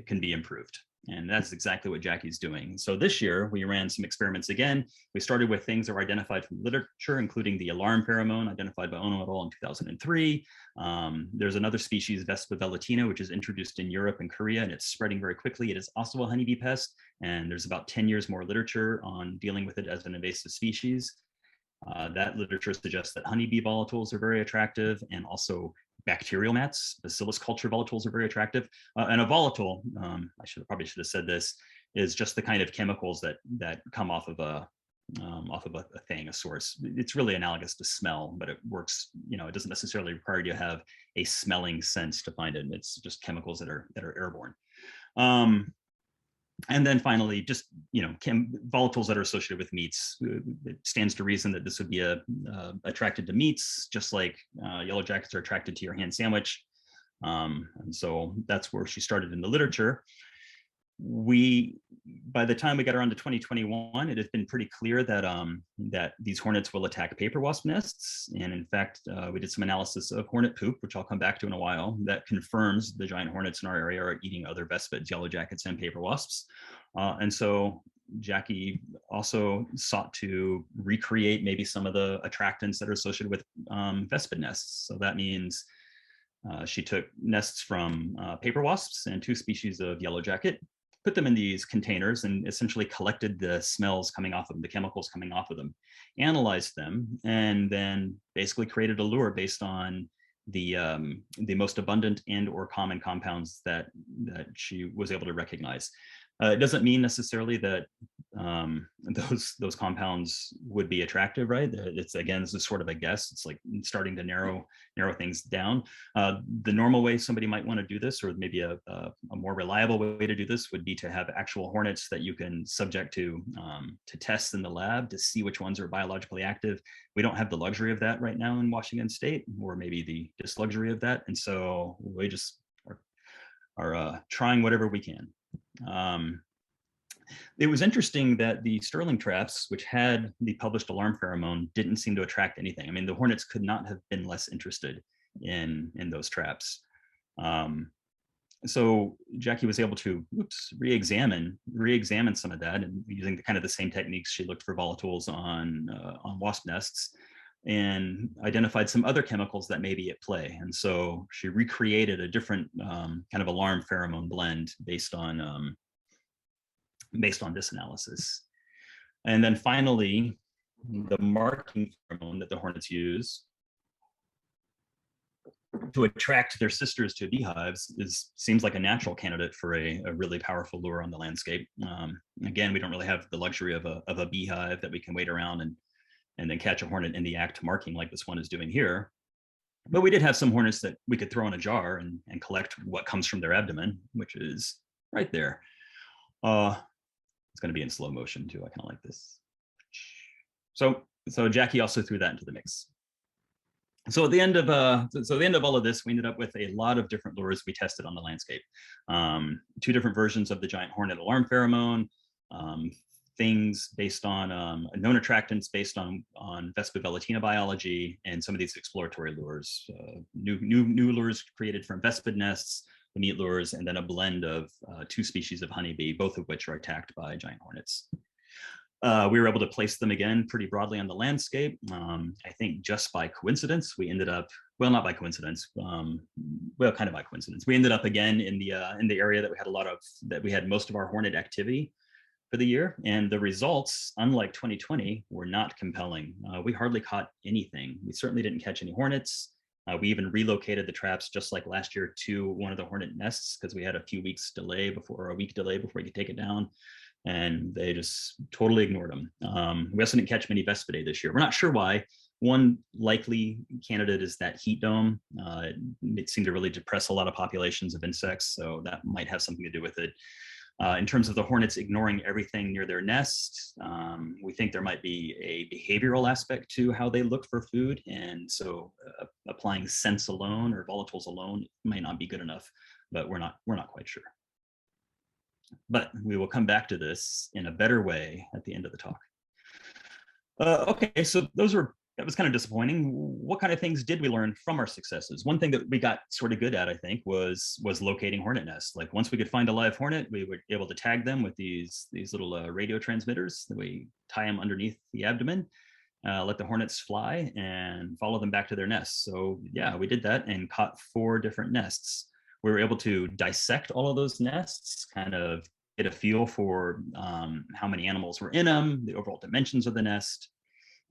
can be improved. And that's exactly what Jackie's doing. So this year we ran some experiments again. We started with things that were identified from literature, including the alarm pheromone identified by Ono et al. In 2003. There's another species, Vespa velutina, which is introduced in Europe and Korea, and it's spreading very quickly. It is also a honeybee pest, and there's about 10 years more literature on dealing with it as an invasive species. That literature suggests that honeybee volatiles are very attractive, and also bacterial mats, bacillus culture volatiles are very attractive. And a volatile, I probably should have said this, is just the kind of chemicals that come off of a thing, a source. It's really analogous to smell, but it works. It doesn't necessarily require you to have a smelling sense to find it. It's just chemicals that are airborne. And then finally, just volatiles that are associated with meats. It stands to reason that this would be attracted to meats, just like yellow jackets are attracted to your hand sandwich. And so that's where she started in the literature. By the time we got around to 2021, it has been pretty clear that these hornets will attack paper wasp nests. And in fact, we did some analysis of hornet poop, which I'll come back to in a while, that confirms the giant hornets in our area are eating other vespids, yellow jackets, and paper wasps. And so Jackie also sought to recreate maybe some of the attractants that are associated with vespid nests. So that means She took nests from paper wasps and 2 species of yellow jacket, put them in these containers, and essentially collected the smells coming off of them, the chemicals coming off of them, analyzed them, and then basically created a lure based on the most abundant and or common compounds that she was able to recognize. It doesn't mean necessarily that those compounds would be attractive, right? It's, again, this is sort of a guess. It's like starting to narrow things down. The normal way somebody might want to do this, or maybe a more reliable way to do this, would be to have actual hornets that you can subject to tests in the lab to see which ones are biologically active. We don't have the luxury of that right now in Washington State, or maybe the disluxury of that, and so we just are trying whatever we can. It was interesting that the Sterling traps, which had the published alarm pheromone, didn't seem to attract anything. I mean, the hornets could not have been less interested in those traps. So Jackie was able to re-examine some of that, and using the same techniques, she looked for volatiles on wasp nests and identified some other chemicals that may be at play. And so she recreated a different kind of alarm pheromone blend based on this analysis. And then finally, the marking pheromone that the hornets use to attract their sisters to beehives seems like a natural candidate for a really powerful lure on the landscape. Again, we don't really have the luxury of a beehive that we can wait around and then catch a hornet in the act marking like this one is doing here. But we did have some hornets that we could throw in a jar and collect what comes from their abdomen, which is right there. It's going to be in slow motion too. I kind of like this. So Jackie also threw that into the mix. So at the end of all of this, we ended up with a lot of different lures we tested on the landscape. 2 different versions of the giant hornet alarm pheromone, things based on known attractants based on Vespa velutina biology, and some of these exploratory lures, new lures created from Vespid nests, the meat lures, and then a blend of 2 species of honeybee, both of which are attacked by giant hornets. We were able to place them again pretty broadly on the landscape. I think just by coincidence, we ended up, well, not by coincidence, well, kind of by coincidence. We ended up again in the area that we had most of our hornet activity for the year, and the results, unlike 2020, were not compelling. We hardly caught anything. We certainly didn't catch any hornets. We even relocated the traps, just like last year, to one of the hornet nests because we had a week delay before we could take it down, and they just totally ignored them. We also didn't catch many Vespidae this year. We're not sure why. One likely candidate is that heat dome. It seemed to really depress a lot of populations of insects, so that might have something to do with it. In terms of the hornets ignoring everything near their nest, we think there might be a behavioral aspect to how they look for food, and so applying scents alone or volatiles alone might not be good enough, but we're not quite sure. But we will come back to this in a better way at the end of the talk. Okay, so that was kind of disappointing. What kind of things did we learn from our successes? One thing that we got sort of good at, I think, was locating hornet nests. Like once we could find a live hornet, we were able to tag them with these little radio transmitters that we tie them underneath the abdomen, let the hornets fly and follow them back to their nests. So yeah, we did that and caught 4 different nests. We were able to dissect all of those nests, kind of get a feel for how many animals were in them, the overall dimensions of the nest.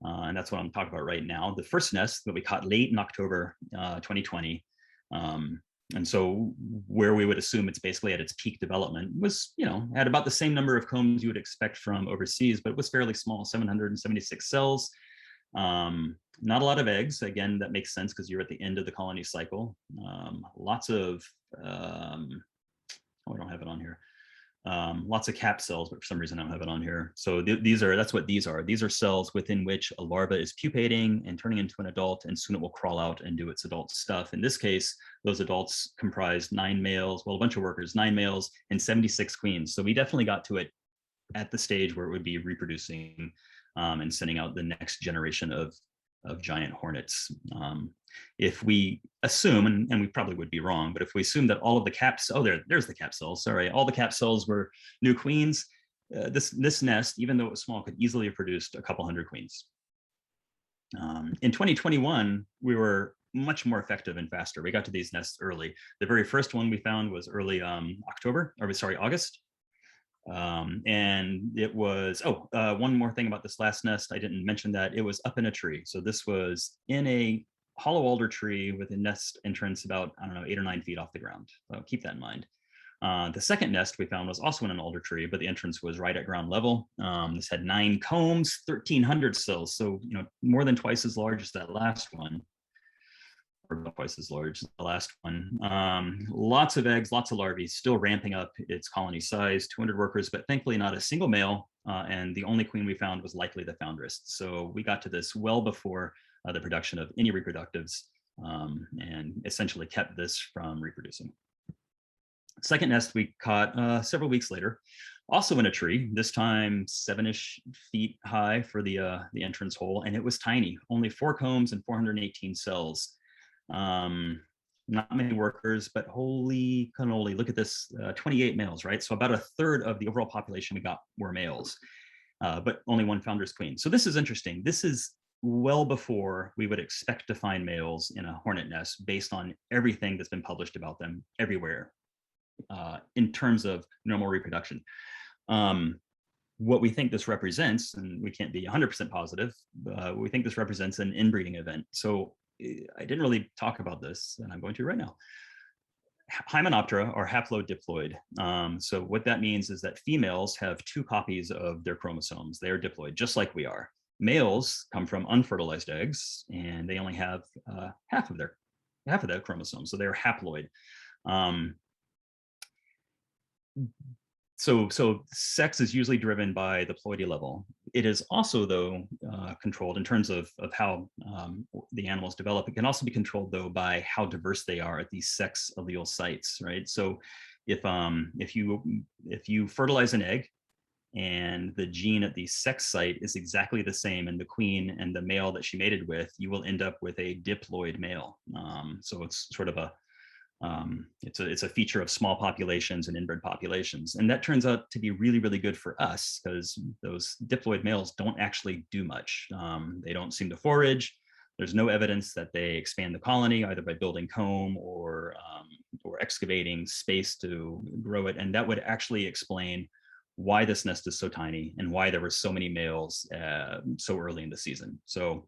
And that's what I'm talking about right now. The first nest that we caught late in October 2020, and so where we would assume it's basically at its peak development, was, had about the same number of combs you would expect from overseas, but it was fairly small, 776 cells. Not a lot of eggs. Again, that makes sense because you're at the end of the colony cycle. Lots of, I don't have it on here. Lots of cap cells, but for some reason I don't have it on here. So that's what these are. These are cells within which a larva is pupating and turning into an adult, and soon it will crawl out and do its adult stuff. In this case, those adults comprised 9 males, well, a bunch of workers, 9 males and 76 queens. So we definitely got to it at the stage where it would be reproducing and sending out the next generation of giant hornets. If we assume, and we probably would be wrong, but if we assume that all of the caps, there's the cap cells, sorry, all the cap cells were new queens, this nest, even though it was small, could easily have produced a couple hundred queens. In 2021, we were much more effective and faster. We got to these nests early. The very first one we found was early August. And it was, one more thing about this last nest. I didn't mention that it was up in a tree. So this was in a hollow alder tree with a nest entrance about, 8 or 9 feet off the ground. So keep that in mind. The second nest we found was also in an alder tree, but the entrance was right at ground level. This had 9 combs, 1,300 cells. So, more than twice as large as that last one. Or twice as large as the last one. Lots of eggs, lots of larvae, still ramping up its colony size, 200 workers, but thankfully not a single male. And the only queen we found was likely the foundress. So we got to this well before the production of any reproductives, and essentially kept this from reproducing. Second nest we caught several weeks later, also in a tree, this time 7-ish feet high for the entrance hole, and it was tiny, only 4 combs and 418 cells. Not many workers, but holy cannoli, look at this, 28 males, right? So about a third of the overall population we got were males, but only 1 foundress queen. So this is interesting. This is well before we would expect to find males in a hornet nest based on everything that's been published about them everywhere, in terms of normal reproduction. What we think this represents, and we can't be 100% positive, we think this represents an inbreeding event. So I didn't really talk about this, and I'm going to right now. Hymenoptera are haplodiploid. So what that means is that females have 2 copies of their chromosomes. They are diploid, just like we are. Males come from unfertilized eggs, and they only have half of their chromosomes, so they're haploid. So sex is usually driven by the ploidy level. It is also, though, controlled in terms of how the animals develop. It can also be controlled, though, by how diverse they are at these sex allele sites, right? So if you fertilize an egg and the gene at the sex site is exactly the same in the queen and the male that she mated with, you will end up with a diploid male. So it's sort of it's a feature of small populations and inbred populations. And that turns out to be really, really good for us because those diploid males don't actually do much. They don't seem to forage. There's no evidence that they expand the colony either by building comb or excavating space to grow it. And that would actually explain why this nest is so tiny and why there were so many males so early in the season. So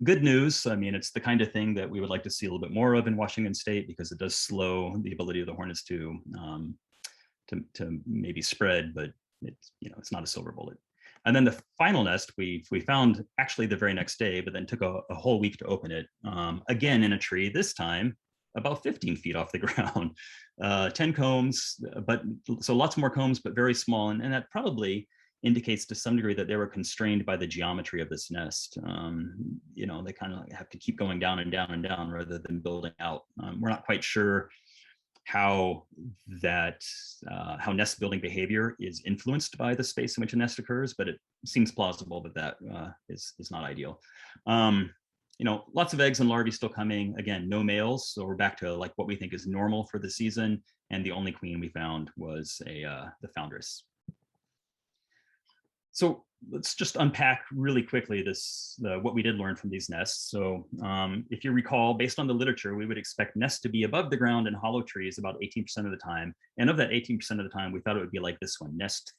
good news. I mean, it's the kind of thing that we would like to see a little bit more of in Washington State because it does slow the ability of the hornets to maybe spread, but it's not a silver bullet. And then the final nest we found actually the very next day, but then took a whole week to open it. Again in a tree, this time about 15 feet off the ground. 10 combs, but so lots more combs, but very small, and that probably indicates to some degree that they were constrained by the geometry of this nest. They kind of have to keep going down and down and down rather than building out. We're not quite sure how nest building behavior is influenced by the space in which a nest occurs, but it seems plausible that is not ideal. Lots of eggs and larvae still coming. Again, no males, so we're back to like what we think is normal for the season. And the only queen we found was the foundress. So let's just unpack really quickly what we did learn from these nests. So if you recall, based on the literature, we would expect nests to be above the ground in hollow trees about 18% of the time. And of that 18% of the time, we thought it would be like this one, nest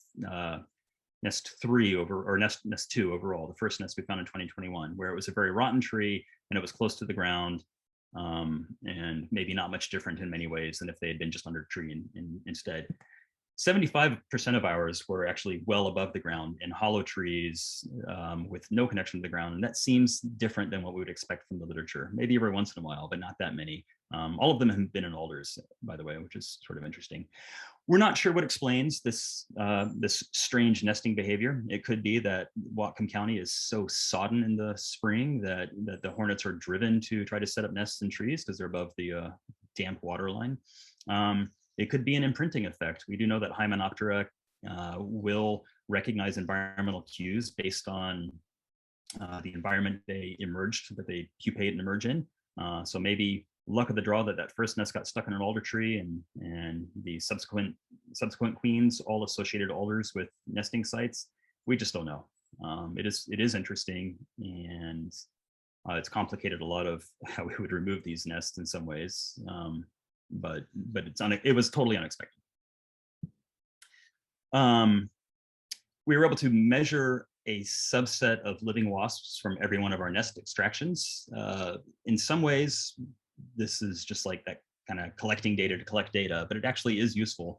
3 or nest 2 overall, the first nest we found in 2021, where it was a very rotten tree and it was close to the ground, and maybe not much different in many ways than if they had been just under a tree instead. 75% of ours were actually well above the ground in hollow trees with no connection to the ground. And that seems different than what we would expect from the literature, maybe every once in a while, but not that many. All of them have been in alders, by the way, which is sort of interesting. We're not sure what explains this strange nesting behavior. It could be that Whatcom County is so sodden in the spring that the hornets are driven to try to set up nests in trees because they're above the damp water line. It could be an imprinting effect. We do know that Hymenoptera will recognize environmental cues based on the environment they emerged, that they pupate and emerge in. So maybe luck of the draw that first nest got stuck in an alder tree, and the subsequent queens all associated alders with nesting sites. We just don't know. It is interesting, and It's complicated a lot of how we would remove these nests in some ways, but it was totally unexpected. We were able to measure a subset of living wasps from every one of our nest extractions. In some ways, this is just like that kind of collecting data to collect data, but it actually is useful.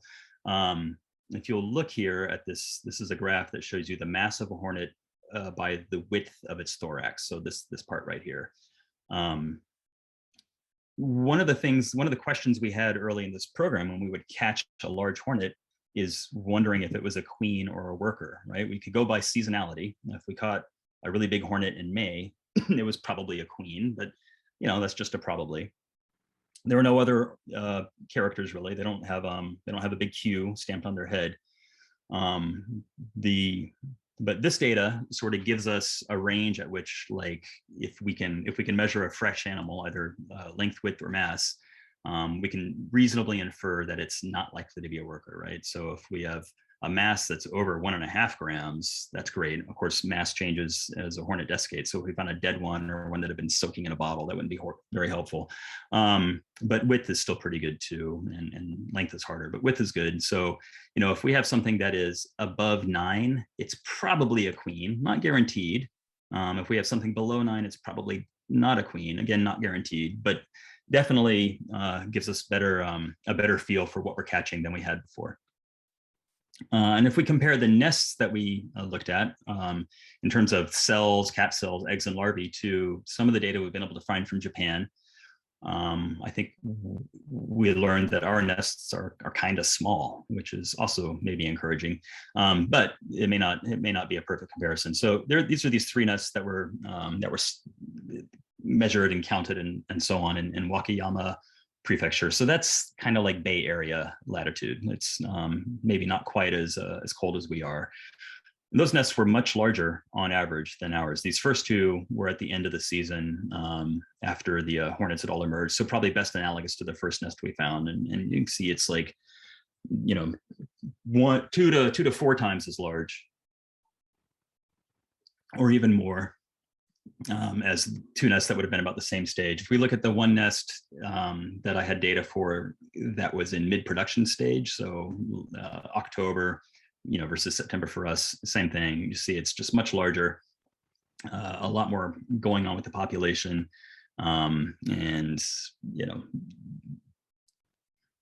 If you'll look here at this, this is a graph that shows you the mass of a hornet by the width of its thorax. So this part right here. One of the questions we had early in this program when we would catch a large hornet is wondering if it was a queen or a worker, right? We could go by seasonality. If we caught a really big hornet in May, it was probably a queen, but that's just a probably. There were no other characters really. They don't have a big Q stamped on their head. But this data sort of gives us a range at which, like, if we can measure a fresh animal, either length, width, or mass, we can reasonably infer that it's not likely to be a worker, right? So if we have a mass that's over 1.5 grams, that's great. Of course, mass changes as a hornet desiccates. So if we found a dead one or one that had been soaking in a bottle, that wouldn't be very helpful. But width is still pretty good too, and length is harder, but width is good. So, if we have something that is above 9, it's probably a queen, not guaranteed. If we have something below 9, it's probably not a queen, again, not guaranteed, but definitely gives us a better feel for what we're catching than we had before. And if we compare the nests that we looked at in terms of cells, cap cells, eggs, and larvae to some of the data we've been able to find from Japan, I think we learned that our nests are kind of small, which is also maybe encouraging, but it may not be a perfect comparison. So these are these 3 nests that were measured and counted and so on in Wakayama Prefecture. So that's kind of like Bay Area latitude. It's maybe not quite as cold as we are. And those nests were much larger on average than ours. These first 2 were at the end of the season after the hornets had all emerged. So probably best analogous to the first nest we found. And you can see it's like, 2 to 4 times as large, or even more, as 2 nests that would have been about the same stage. If we look at the one nest that I had data for that was in mid-production stage, so October, versus September for us, same thing. You see it's just much larger, a lot more going on with the population, and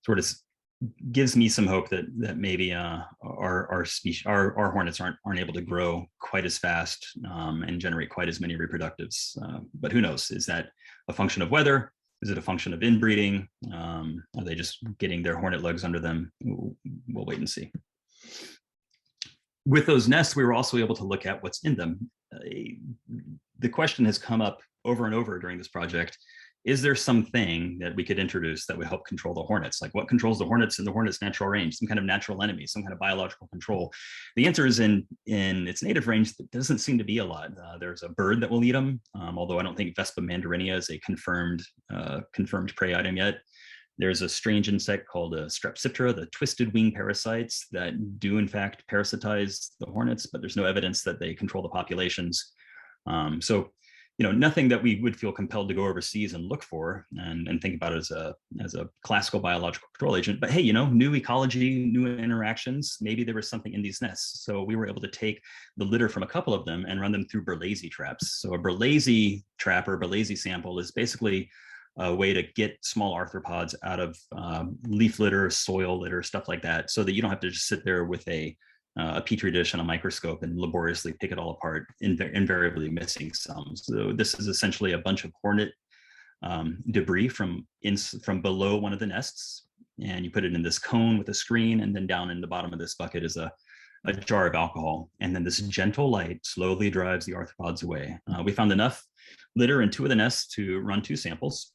sort of gives me some hope that maybe our hornets aren't able to grow quite as fast and generate quite as many reproductives. But who knows? Is that a function of weather? Is it a function of inbreeding? Are they just getting their hornet legs under them? We'll wait and see. With those nests, we were also able to look at what's in them. The question has come up over and over during this project. Is there something that we could introduce that would help control the hornets? Like, what controls the hornets in the hornet's natural range? Some kind of natural enemy, some kind of biological control. The answer is in its native range, there doesn't seem to be a lot. There's a bird that will eat them, although I don't think Vespa mandarinia is a confirmed prey item yet. There's a strange insect called Strepsiptera, the twisted wing parasites that do in fact parasitize the hornets, but there's no evidence that they control the populations. So nothing that we would feel compelled to go overseas and look for and think about as a classical biological control agent. But hey, new ecology, new interactions, maybe there was something in these nests. So we were able to take the litter from a couple of them and run them through Berlese traps. So a Berlese trap or Berlese sample is basically a way to get small arthropods out of leaf litter, soil litter, stuff like that, so that you don't have to just sit there with a petri dish and a microscope and laboriously pick it all apart, invariably missing some. So this is essentially a bunch of hornet debris from below one of the nests, and you put it in this cone with a screen, and then down in the bottom of this bucket is a jar of alcohol, and then this gentle light slowly drives the arthropods away. We found enough litter in 2 of the nests to run 2 samples.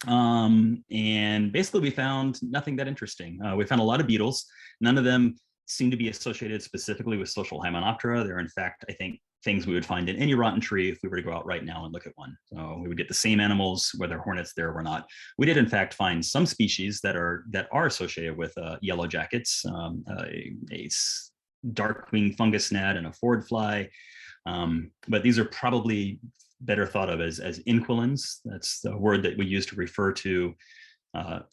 And basically we found nothing that interesting. We found a lot of beetles. None of them seem to be associated specifically with social Hymenoptera. They're in fact, I think, things we would find in any rotten tree if we were to go out right now and look at one. So we would get the same animals, whether hornets there or not. We did in fact find some species that are associated with yellow jackets, a dark winged fungus gnat and a ford fly. But these are probably better thought of as inquilins. That's the word that we use to refer to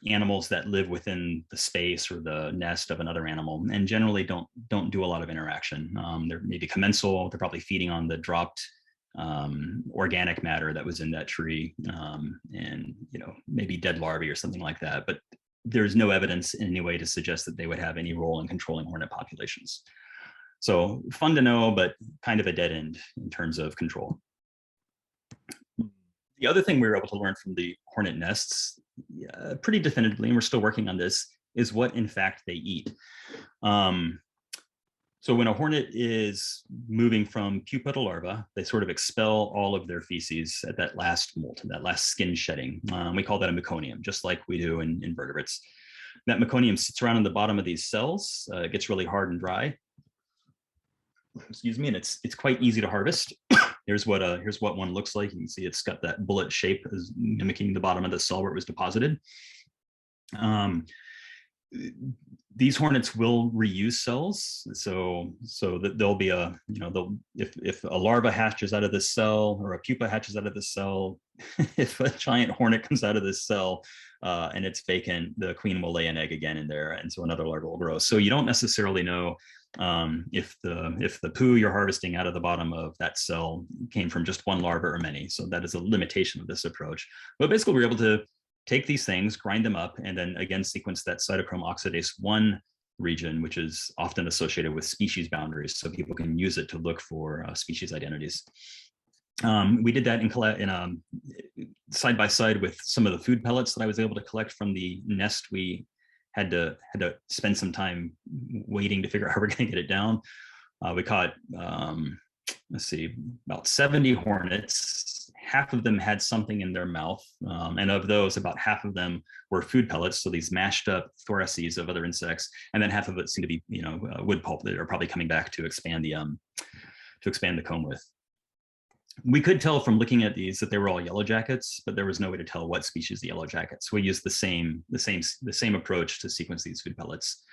animals that live within the space or the nest of another animal, and generally don't do a lot of interaction. They're maybe commensal. They're probably feeding on the dropped organic matter that was in that tree, and maybe dead larvae or something like that. But there's no evidence in any way to suggest that they would have any role in controlling hornet populations. So fun to know, but kind of a dead end in terms of control. The other thing we were able to learn from the hornet nests pretty definitively, and we're still working on this, is what in fact they eat. So when a hornet is moving from pupa to larva, they sort of expel all of their feces at that last molt, that last skin shedding. We call that a meconium, just like we do in invertebrates. That meconium sits around in the bottom of these cells. It gets really hard and dry. Excuse me, and it's quite easy to harvest. Here's what one looks like. You can see it's got that bullet shape, as mimicking the bottom of the cell where it was deposited. These hornets will reuse cells, so that there'll be a, if a larva hatches out of this cell or a pupa hatches out of this cell, if a giant hornet comes out of this cell and it's vacant, the queen will lay an egg again in there, and so another larva will grow. So you don't necessarily know if the poo you're harvesting out of the bottom of that cell came from just one larva or many. So that is a limitation of this approach. But basically, we're able to take these things, grind them up, and then again sequence that cytochrome oxidase 1 region, which is often associated with species boundaries, so people can use it to look for species identities. We did that in side by side with some of the food pellets that I was able to collect from the nest. We had to spend some time waiting to figure out how we're going to get it down. We caught, let's see, about 70 hornets. Half of them had something in their mouth, and of those, about half of them were food pellets, so these mashed up thoraces of other insects, and then half of it seemed to be, wood pulp that are probably coming back to expand the comb with. We could tell from looking at these that they were all yellow jackets, but there was no way to tell what species the yellow jackets. We used the same approach to sequence these food pellets.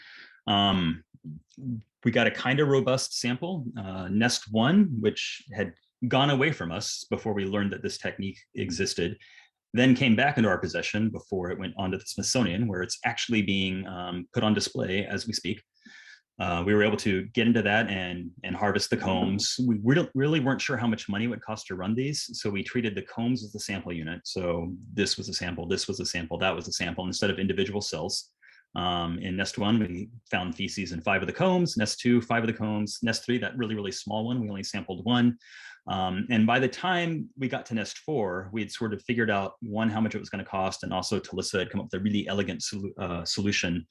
We got a kind of robust sample. Nest 1, which had gone away from us before we learned that this technique existed, then came back into our possession before it went onto the Smithsonian, where it's actually being put on display as we speak. We were able to get into that and harvest the combs. We really weren't sure how much money it would cost to run these, so we treated the combs as the sample unit. So this was a sample, this was a sample, that was a sample, instead of individual cells. In Nest 1, we found feces in 5 of the combs. Nest 2, 5 of the combs. Nest 3, that really small one, we only sampled 1. And by the time we got to Nest 4, we had sort of figured out, one, how much it was going to cost, and also Telissa had come up with a really elegant solution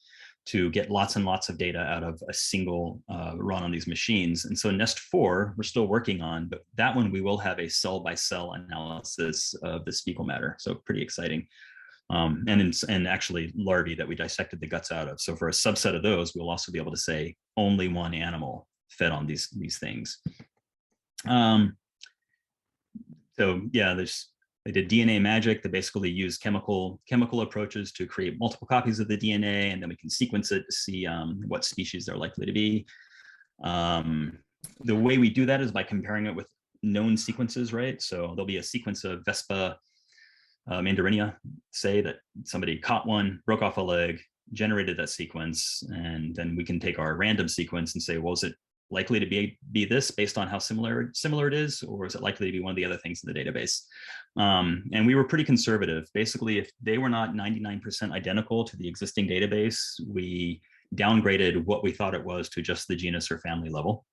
to get lots and lots of data out of a single run on these machines. And so Nest 4, we're still working on, but that one we will have a cell-by-cell analysis of the fecal matter. So pretty exciting. And actually larvae that we dissected the guts out of. So for a subset of those, we'll also be able to say only one animal fed on these things. So yeah, they did DNA magic. They basically use chemical approaches to create multiple copies of the DNA, and then we can sequence it to see what species they're likely to be. The way we do that is by comparing it with known sequences, right? So there'll be a sequence of Vespa mandarinia, say that somebody caught one, broke off a leg, generated that sequence, and then we can take our random sequence and say, well, is it likely to be this based on how similar it is, or is it likely to be one of the other things in the database? And we were pretty conservative. Basically, if they were not 99% identical to the existing database, we downgraded what we thought it was to just the genus or family level.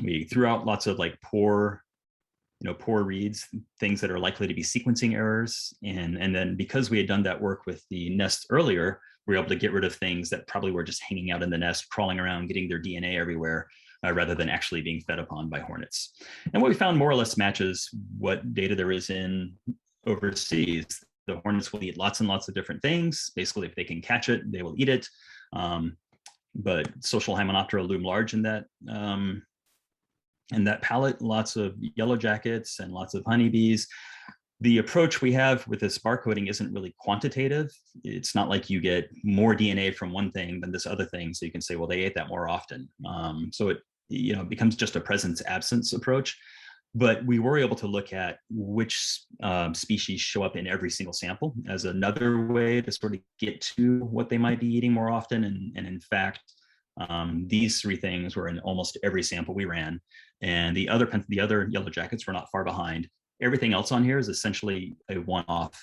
We threw out lots of like poor reads, things that are likely to be sequencing errors. And then because we had done that work with the nest earlier, we were able to get rid of things that probably were just hanging out in the nest, crawling around, getting their DNA everywhere, rather than actually being fed upon by hornets. And what we found more or less matches what data there is in overseas. The hornets will eat lots and lots of different things. Basically, if they can catch it, they will eat it. But social Hymenoptera loom large in that palette, lots of yellow jackets and lots of honeybees. The approach we have with this barcoding isn't really quantitative. It's not like you get more DNA from one thing than this other thing, so you can say, well, they ate that more often. So it becomes just a presence absence approach. But we were able to look at which species show up in every single sample as another way to sort of get to what they might be eating more often. And in fact, these three things were in almost every sample we ran. And the other yellow jackets were not far behind. Everything else on here is essentially a one-off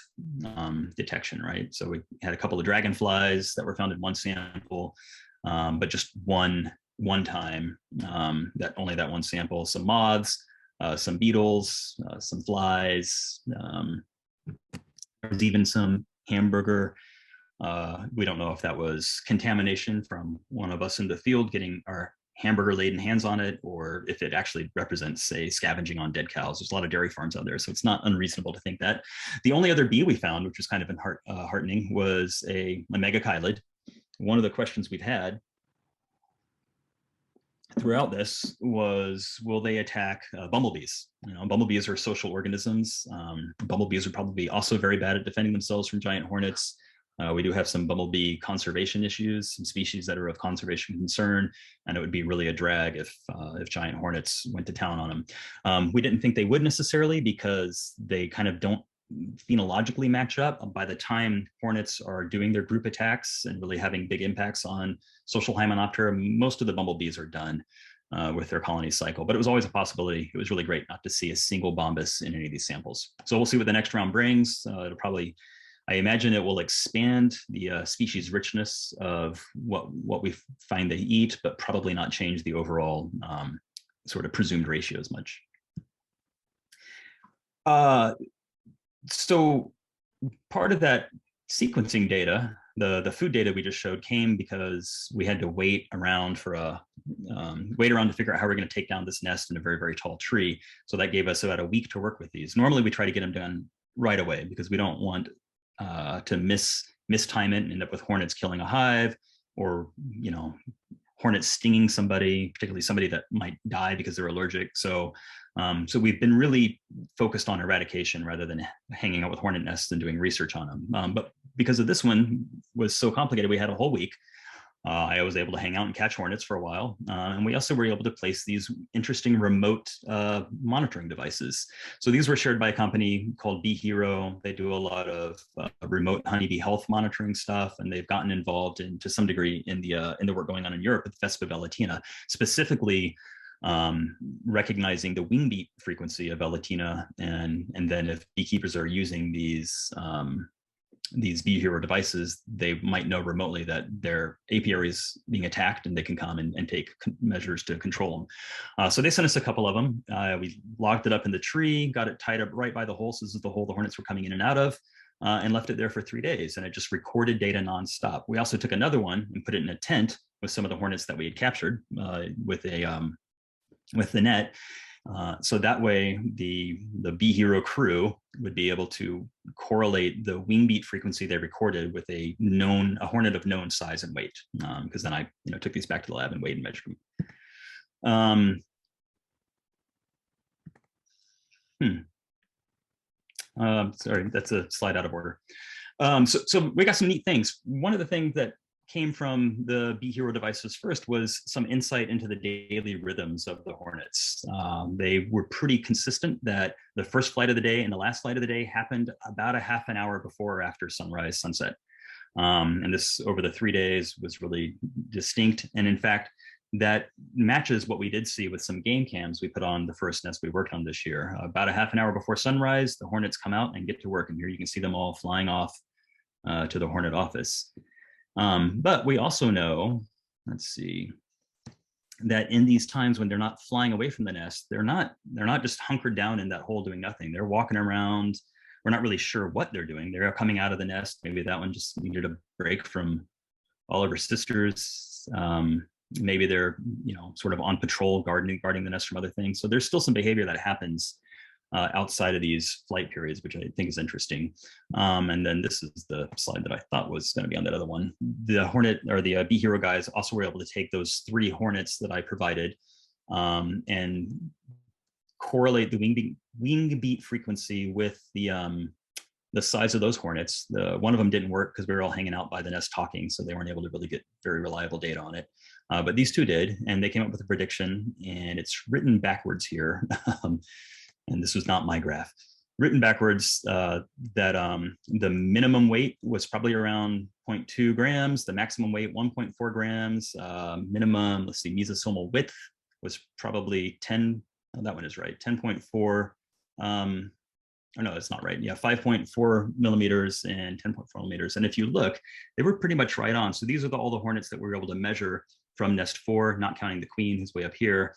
detection, right? So we had a couple of dragonflies that were found in one sample, but just one time, that only that one sample, some moths, some beetles, some flies. There's even some hamburger. We don't know if that was contamination from one of us in the field getting our hamburger laden hands on it, or if it actually represents, say, scavenging on dead cows. There's a lot of dairy farms out there, so it's not unreasonable to think that. The only other bee we found, which was kind of heartening, was a megachilid. One of the questions we've had throughout this was, will they attack bumblebees? You know, bumblebees are social organisms. Bumblebees are probably also very bad at defending themselves from giant hornets. We do have some bumblebee conservation issues, some species that are of conservation concern, and it would be really a drag if giant hornets went to town on them. We didn't think they would necessarily, because they kind of don't phenologically match up. By the time hornets are doing their group attacks and really having big impacts on social Hymenoptera, most of the bumblebees are done with their colony cycle. But it was always a possibility. It was really great not to see a single bombus in any of these samples. So we'll see what the next round brings. It'll probably, I imagine it will expand the species richness of what we find they eat, but probably not change the overall sort of presumed ratio as much. So part of that sequencing data, the food data we just showed, came because we had to wait around to figure out how we're going to take down this nest in a very, very tall tree. So that gave us about a week to work with these. Normally we try to get them done right away because we don't want to mistime it and end up with hornets killing a hive, or, you know, hornets stinging somebody, particularly somebody that might die because they're allergic. So we've been really focused on eradication rather than hanging out with hornet nests and doing research on them. But because of this one was so complicated, we had a whole week. I was able to hang out and catch hornets for a while. And we also were able to place these interesting remote monitoring devices. So these were shared by a company called Bee Hero. They do a lot of remote honeybee health monitoring stuff, and they've gotten involved in, to some degree, in the work going on in Europe with Vespa velutina, specifically recognizing the wing beat frequency of velutina, and then if beekeepers are using these Bee Hero devices, they might know remotely that their apiary is being attacked, and they can come and take measures to control them. So they sent us a couple of them. We locked it up in the tree, got it tied up right by the hole. So this is the hole the hornets were coming in and out of, and left it there for 3 days. And it just recorded data nonstop. We also took another one and put it in a tent with some of the hornets that we had captured with the net. So that way the Bee Hero crew would be able to correlate the wing beat frequency they recorded with a hornet of known size and weight. Because then I took these back to the lab and weighed and measured them. Sorry, that's a slide out of order. So we got some neat things. One of the things that came from the Bee Hero devices first was some insight into the daily rhythms of the hornets. They were pretty consistent that the first flight of the day and the last flight of the day happened about a half an hour before or after sunrise, sunset. And this over the 3 days was really distinct. And in fact, that matches what we did see with some game cams we put on the first nest we worked on this year. About a half an hour before sunrise, the hornets come out and get to work. And here you can see them all flying off to the hornet office. But we also know, let's see, that in these times when they're not flying away from the nest, they're not just hunkered down in that hole doing nothing. They're walking around. We're not really sure what they're doing. They're coming out of the nest. Maybe that one just needed a break from all of her sisters. Maybe they're sort of on patrol, guarding the nest from other things. So there's still some behavior that happens outside of these flight periods, which I think is interesting. And then this is the slide that I thought was going to be on that other one. The Hornet, or the Bee Hero guys, also were able to take those 3 hornets that I provided and correlate the wing beat frequency with the size of those hornets. One of them didn't work because we were all hanging out by the nest talking, so they weren't able to really get very reliable data on it. But these 2 did, and they came up with a prediction, and it's written backwards here. and this was not my graph, written backwards, that the minimum weight was probably around 0.2 grams, the maximum weight 1.4 grams, minimum, let's see, mesosomal width was probably 10, oh, that one is right, 10.4, or no, it's not right. Yeah, 5.4 millimeters and 10.4 millimeters. And if you look, they were pretty much right on. So these are all the hornets that we were able to measure from nest 4, not counting the queen who's way up here.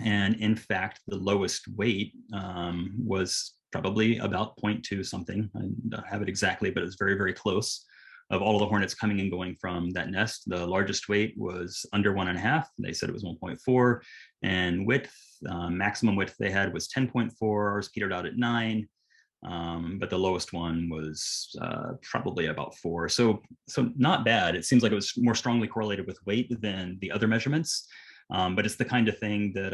And in fact, the lowest weight was probably about 0.2 something. I don't have it exactly, but it's very, very close. Of all of the hornets coming and going from that nest, the largest weight was under 1.5. They said it was 1.4. And width, maximum width they had was 10.4. Ours petered out at 9. But the lowest one was probably about 4. So not bad. It seems like it was more strongly correlated with weight than the other measurements. But it's the kind of thing that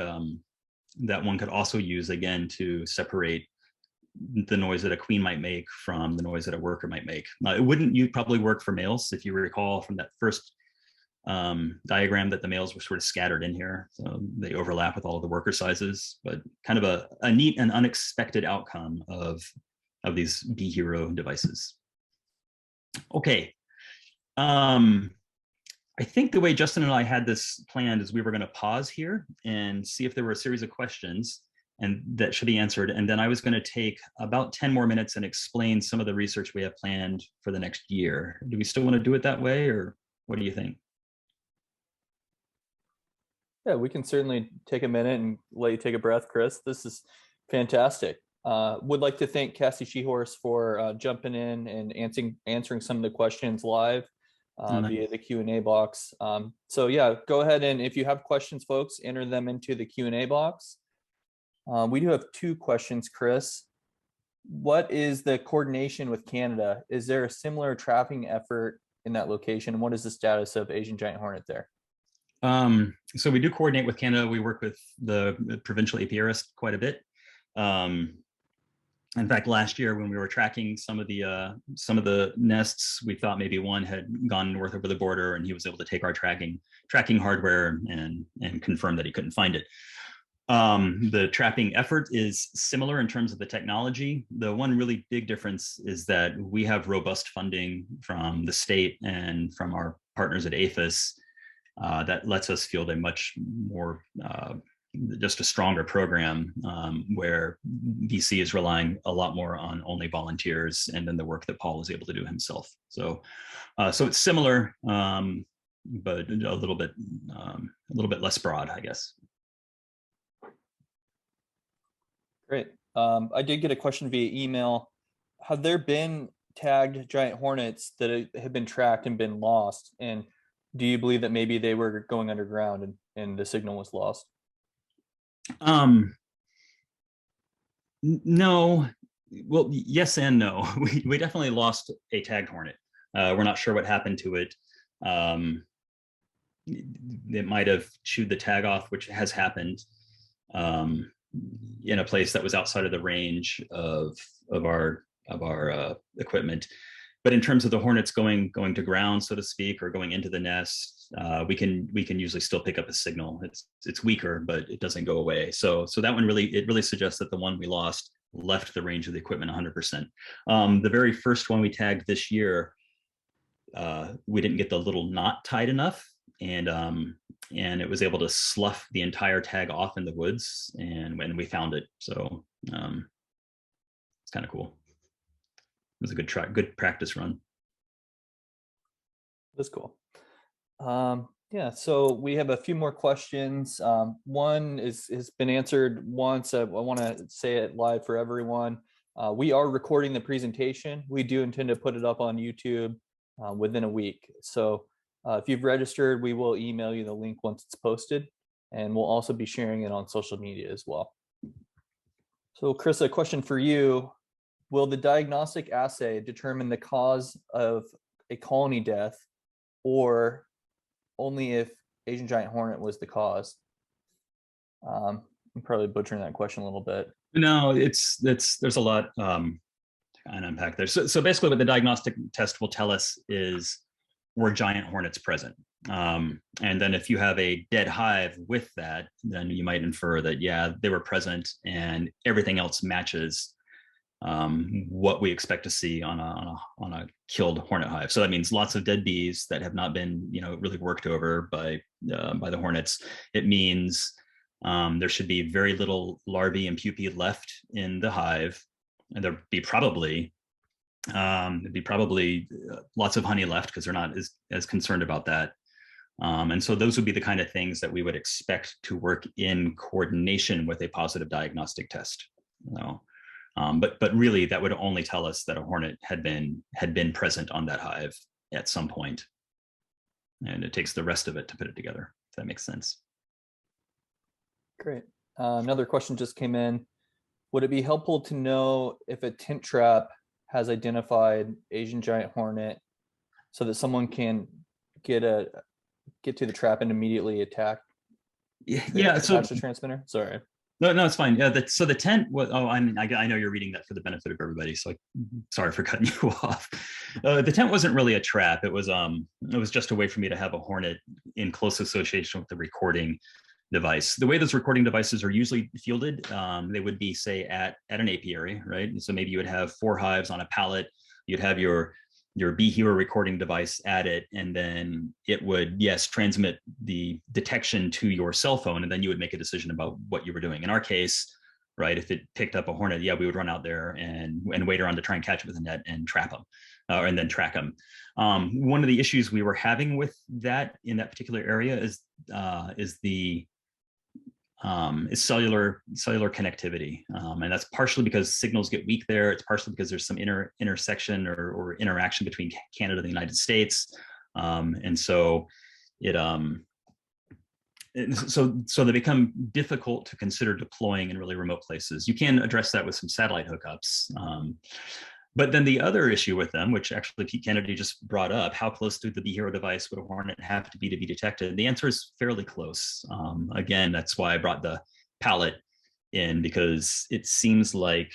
that one could also use, again, to separate the noise that a queen might make from the noise that a worker might make. It wouldn't probably work for males, if you recall from that first diagram, that the males were sort of scattered in here. So they overlap with all of the worker sizes, but kind of a neat and unexpected outcome of these bee hero devices. Okay. I think the way Justin and I had this planned is we were going to pause here and see if there were a series of questions and that should be answered. And then I was going to take about 10 more minutes and explain some of the research we have planned for the next year. Do we still want to do it that way, or what do you think? Yeah, we can certainly take a minute and let you take a breath, Chris. This is fantastic. Would like to thank Cassie Shehorse for jumping in and answering some of the questions live via the Q&A box. So yeah, go ahead, and if you have questions, folks, enter them into the Q&A box. We do have 2 questions, Chris. What is the coordination with Canada? Is there a similar trapping effort in that location? And what is the status of Asian giant hornet there? So we do coordinate with Canada. We work with the provincial apiarist quite a bit. In fact, last year when we were tracking some of the nests, we thought maybe one had gone north over the border, and he was able to take our tracking hardware and confirm that he couldn't find it. The trapping effort is similar in terms of the technology. The one really big difference is that we have robust funding from the state and from our partners at APHIS that lets us field a much more, just a stronger program where BC is relying a lot more on only volunteers and then the work that Paul is able to do himself. So it's similar, but a little bit less broad, I guess. Great. I did get a question via email. Have there been tagged giant hornets that have been tracked and been lost? And do you believe that maybe they were going underground and the signal was lost? No. Well, yes and no. We definitely lost a tagged hornet. We're not sure what happened to it. It might have chewed the tag off, which has happened. In a place that was outside of the range of our equipment. But in terms of the hornets going to ground, so to speak, or going into the nest, we can usually still pick up a signal. It's weaker, but it doesn't go away. So that one really suggests that the one we lost left the range of the equipment 100%. The very first one we tagged this year, we didn't get the little knot tight enough, and it was able to slough the entire tag off in the woods, and when we found it. So it's kind of cool. It was a good practice run. That's cool. Yeah, so we have a few more questions. One has been answered once. I want to say it live for everyone. We are recording the presentation. We do intend to put it up on YouTube within a week. So if you've registered, we will email you the link once it's posted, and we'll also be sharing it on social media as well. So Chris, a question for you. Will the diagnostic assay determine the cause of a colony death, or only if Asian giant hornet was the cause? I'm probably butchering that question a little bit. No, there's a lot to unpack there. So basically what the diagnostic test will tell us is, were giant hornets present? And then if you have a dead hive with that, then you might infer that, yeah, they were present and everything else matches what we expect to see on a killed hornet hive. So that means lots of dead bees that have not been, really worked over by the hornets. It means there should be very little larvae and pupae left in the hive, and there'd be probably lots of honey left because they're not as concerned about that. And so those would be the kind of things that we would expect to work in coordination with a positive diagnostic test. But really, that would only tell us that a hornet had been present on that hive at some point, and it takes the rest of it to put it together. If that makes sense. Great. Another question just came in. Would it be helpful to know if a tent trap has identified Asian giant hornet so that someone can get to the trap and immediately attack? So the transmitter. Sorry. No, it's fine. Yeah, so the tent was. Oh, I know you're reading that for the benefit of everybody. So, sorry for cutting you off. The tent wasn't really a trap. It was just a way for me to have a hornet in close association with the recording device. The way those recording devices are usually fielded, they would be, say, at an apiary, right? So maybe you would have 4 hives on a pallet. You'd have your Bee Hero recording device at it, and then it would, yes, transmit the detection to your cell phone, and then you would make a decision about what you were doing. In our case, right, if it picked up a hornet, yeah, we would run out there and wait around to try and catch it with a net and trap them, and then track them. One of the issues we were having with that in that particular area is cellular connectivity, and that's partially because signals get weak there. It's partially because there's some intersection or interaction between Canada and the United States, and so so they become difficult to consider deploying in really remote places. You can address that with some satellite hookups. But then the other issue with them, which actually Pete Kennedy just brought up, how close to the Bee Hero device would a hornet have to be detected? The answer is fairly close. Again, that's why I brought the pallet in, because it seems like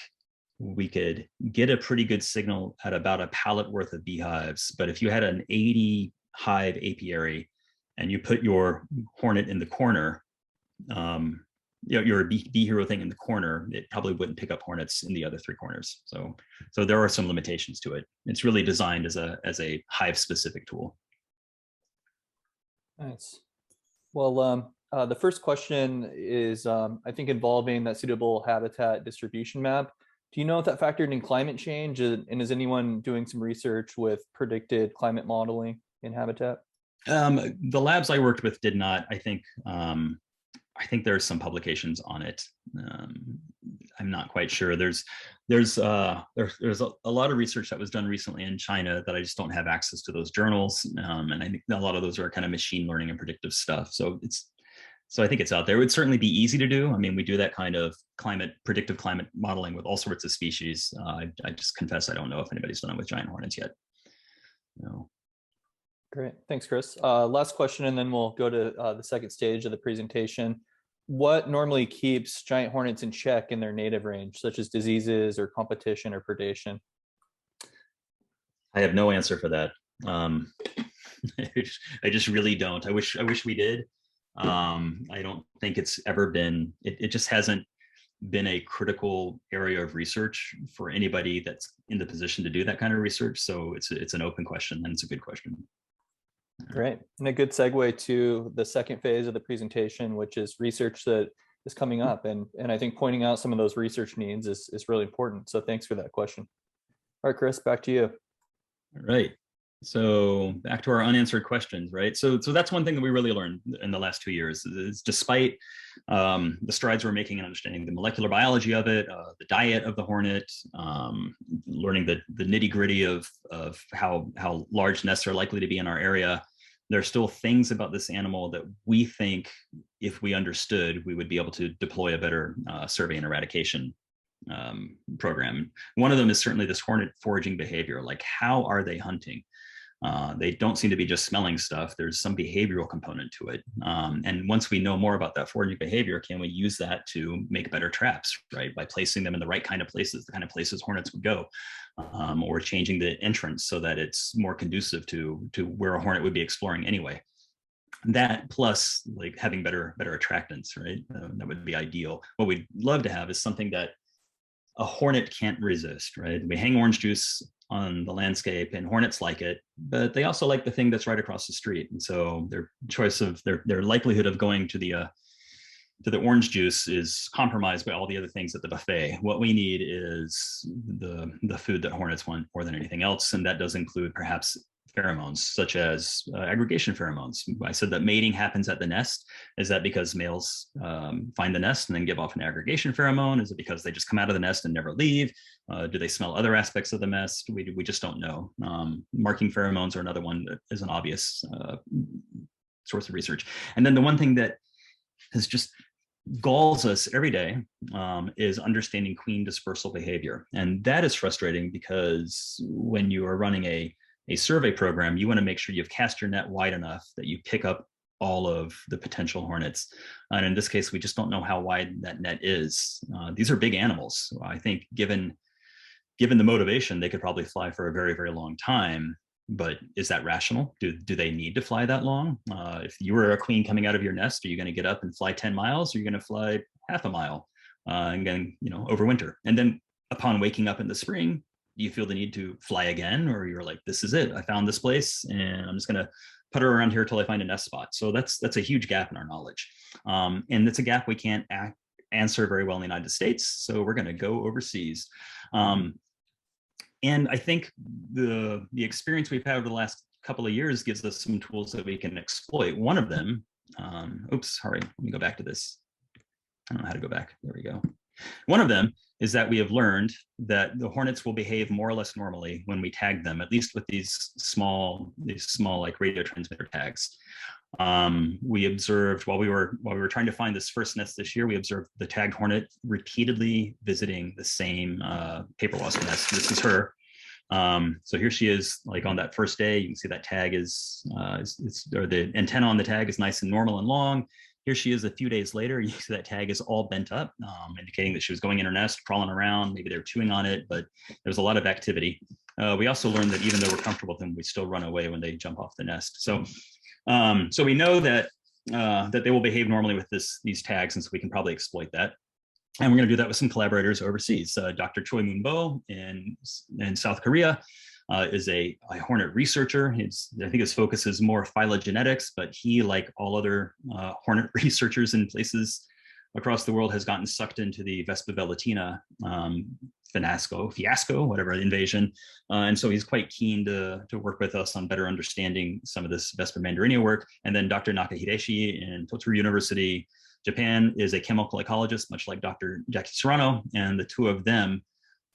we could get a pretty good signal at about a pallet worth of beehives. But if you had an 80 hive apiary and you put your hornet in the corner, your Bee Hero thing in the corner, it probably wouldn't pick up hornets in the other 3 corners. So there are some limitations to it. It's really designed as a hive specific tool. Nice. Well, the first question is, I think, involving that suitable habitat distribution map. Do you know if that factored in climate change, and is anyone doing some research with predicted climate modeling in habitat? The labs I worked with did not. I think there's some publications on it. I'm not quite sure. There's a lot of research that was done recently in China that I just don't have access to those journals, and I think a lot of those are kind of machine learning and predictive stuff. So I think it's out there. It would certainly be easy to do. I mean, we do that kind of predictive climate modeling with all sorts of species. I just confess I don't know if anybody's done it with giant hornets yet. No. Great. Thanks, Chris. Last question, and then we'll go to the second stage of the presentation. What normally keeps giant hornets in check in their native range, such as diseases or competition or predation? I have no answer for that. I just really don't. I wish we did. I don't think it's ever been, it just hasn't been a critical area of research for anybody that's in the position to do that kind of research. So it's an open question, and it's a good question. Great. And a good segue to the second phase of the presentation, which is research that is coming up. And I think pointing out some of those research needs is really important. So thanks for that question. All right, Chris, back to you. All right. So back to our unanswered questions, right? So that's one thing that we really learned in the last 2 years is despite the strides we're making in understanding the molecular biology of it, the diet of the hornet, learning the nitty gritty of how large nests are likely to be in our area, there are still things about this animal that we think if we understood, we would be able to deploy a better survey and eradication program. One of them is certainly this hornet foraging behavior. Like, how are they hunting? They don't seem to be just smelling stuff. There's some behavioral component to it. And once we know more about that foraging behavior, can we use that to make better traps, right? By placing them in the right kind of places, the kind of places hornets would go, or changing the entrance so that it's more conducive to where a hornet would be exploring anyway. that plus like having better attractants, right? That would be ideal. What we'd love to have is something that a hornet can't resist, right? We hang orange juice on the landscape and hornets like it, but they also like the thing that's right across the street. And so their choice of their likelihood of going to the orange juice is compromised by all the other things at the buffet. What we need is the food that hornets want more than anything else. And that does include perhaps pheromones, such as aggregation pheromones. I said that mating happens at the nest. Is that because males find the nest and then give off an aggregation pheromone? Is it because they just come out of the nest and never leave? Do they smell other aspects of the nest? We just don't know. Marking pheromones are another one that is an obvious source of research. And then the one thing that has just galls us every day is understanding queen dispersal behavior. And that is frustrating because when you are running a survey program, you want to make sure you've cast your net wide enough that you pick up all of the potential hornets. And in this case, we just don't know how wide that net is. These are big animals. I think given the motivation, they could probably fly for a very, very long time. But is that rational? Do they need to fly that long? If you were a queen coming out of your nest, are you going to get up and fly 10 miles? Or are you going to fly half a mile and then, overwinter? And then upon waking up in the spring, do you feel the need to fly again? Or you're like, this is it. I found this place and I'm just going to putter around here till I find a nest spot. So that's a huge gap in our knowledge. And it's a gap we can't answer very well in the United States. So we're going to go overseas. And I think the experience we've had over the last couple of years gives us some tools that we can exploit. One of them, let me go back to this. I don't know how to go back. There we go. One of them is that we have learned that the hornets will behave more or less normally when we tag them, at least with these small like radio transmitter tags. We observed while we were trying to find this first nest this year, we observed the tagged hornet repeatedly visiting the same paper wasp nest. This is her. So here she is, like on that first day. You can see that tag or the antenna on the tag is nice and normal and long. Here she is a few days later. You see that tag is all bent up, indicating that she was going in her nest, crawling around. Maybe they were chewing on it, but there was a lot of activity. We also learned that even though we're comfortable with them, we still run away when they jump off the nest. So we know that they will behave normally with these tags, and so we can probably exploit that. And we're going to do that with some collaborators overseas. Dr. Choi Moon Bo in South Korea is a hornet researcher. I think his focus is more phylogenetics, but he, like all other hornet researchers in places across the world, has gotten sucked into the Vespa velutina fiasco, whatever, invasion. And so he's quite keen to work with us on better understanding some of this Vespa mandarinia work. And then Dr. Nakahideshi in Totsuru University, Japan, is a chemical ecologist, much like Dr. Jackie Serrano, and the two of them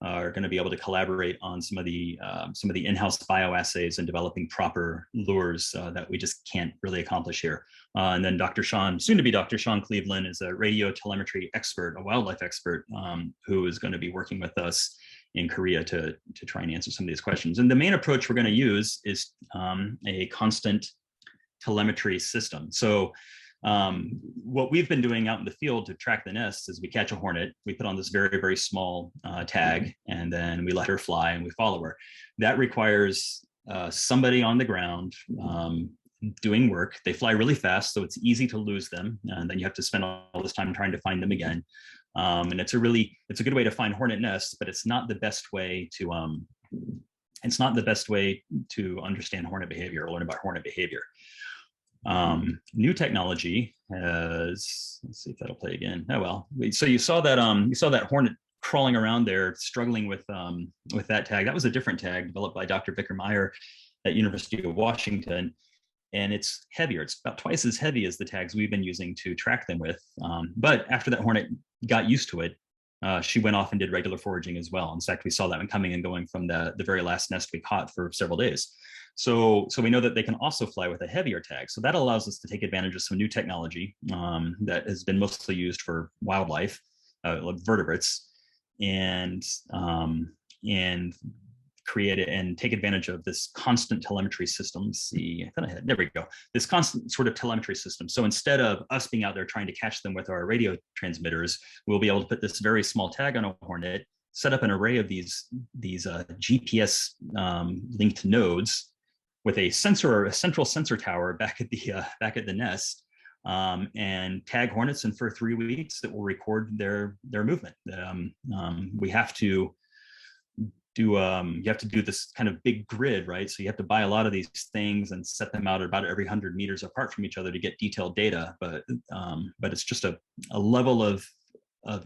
are going to be able to collaborate on some of the in-house bioassays and developing proper lures that we just can't really accomplish here. And then Dr. Sean, soon to be Dr. Sean Cleveland, is a radio telemetry expert, a wildlife expert, who is going to be working with us in Korea to try and answer some of these questions. And the main approach we're going to use is a constant telemetry system. So what we've been doing out in the field to track the nests is we catch a hornet, we put on this very, very small tag, and then we let her fly and we follow her. That requires somebody on the ground doing work. They fly really fast, so it's easy to lose them, and then you have to spend all this time trying to find them again. And it's a good way to find hornet nests, but it's not the best way to understand hornet behavior or learn about hornet behavior. New technology has, let's see if that'll play again. Oh well. So you saw that hornet crawling around there, struggling with that tag. That was a different tag developed by Dr. Vicker Meyer at University of Washington, and it's heavier. It's about twice as heavy as the tags we've been using to track them with. But after that hornet got used to it, she went off and did regular foraging as well. In fact, we saw that one coming and going from the very last nest we caught for several days. So we know that they can also fly with a heavier tag. So that allows us to take advantage of some new technology that has been mostly used for wildlife, like vertebrates, and create it and take advantage of this constant telemetry system. There we go. This constant sort of telemetry system. So instead of us being out there trying to catch them with our radio transmitters, we'll be able to put this very small tag on a hornet, set up an array of these GPS linked nodes, with a sensor, a central sensor tower back at the nest, and tag hornets, and for 3 weeks that will record their movement. We have to do you have to do this kind of big grid, right? So you have to buy a lot of these things and set them out about every 100 meters apart from each other to get detailed data. But it's just a level of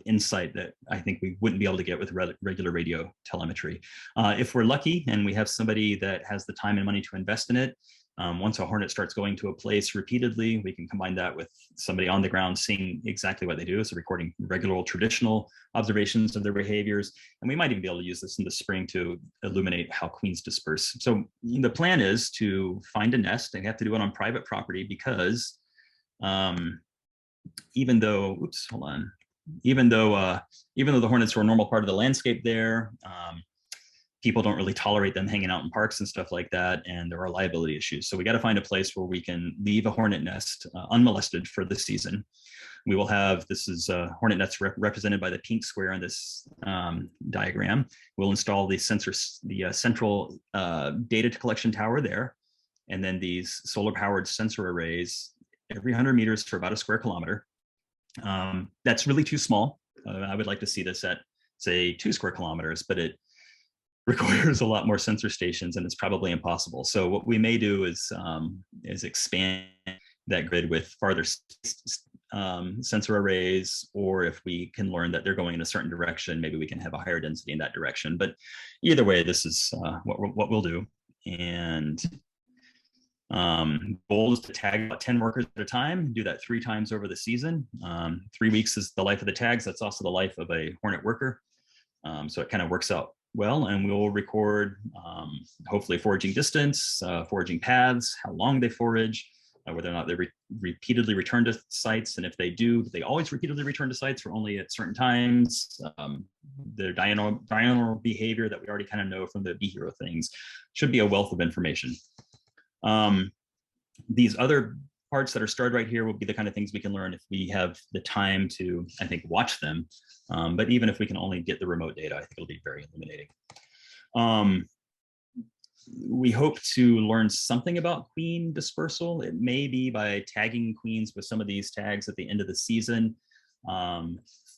insight that I think we wouldn't be able to get with regular radio telemetry. If we're lucky and we have somebody that has the time and money to invest in it, once a hornet starts going to a place repeatedly, we can combine that with somebody on the ground seeing exactly what they do, so recording regular old traditional observations of their behaviors. And we might even be able to use this in the spring to illuminate how queens disperse. So the plan is to find a nest, and you have to do it on private property because even though the hornets were a normal part of the landscape there, people don't really tolerate them hanging out in parks and stuff like that, and there are liability issues. So we got to find a place where we can leave a hornet nest unmolested for the season. We will have, this is hornet nests represented by the pink square in this diagram. We'll install the central data collection tower there, and then these solar-powered sensor arrays every 100 meters for about a square kilometer. That's really too small. I would like to see this at, say, 2 square kilometers, but it requires a lot more sensor stations, and it's probably impossible. So what we may do is expand that grid with farther sensor arrays, or if we can learn that they're going in a certain direction, maybe we can have a higher density in that direction. But either way, this is what we'll do. And goal is to tag about 10 workers at a time, do that 3 times over the season. 3 weeks is the life of the tags. That's also the life of a hornet worker. So it kind of works out well, and we'll record hopefully foraging distance, foraging paths, how long they forage, whether or not they repeatedly return to sites, and if they do they always repeatedly return to sites or only at certain times, their diurnal behavior that we already kind of know from the Bee Hero things. Should be a wealth of information. These other parts that are starred right here will be the kind of things we can learn if we have the time to, I think, watch them. But even if we can only get the remote data, I think it'll be very illuminating. We hope to learn something about queen dispersal. It may be by tagging queens with some of these tags at the end of the season,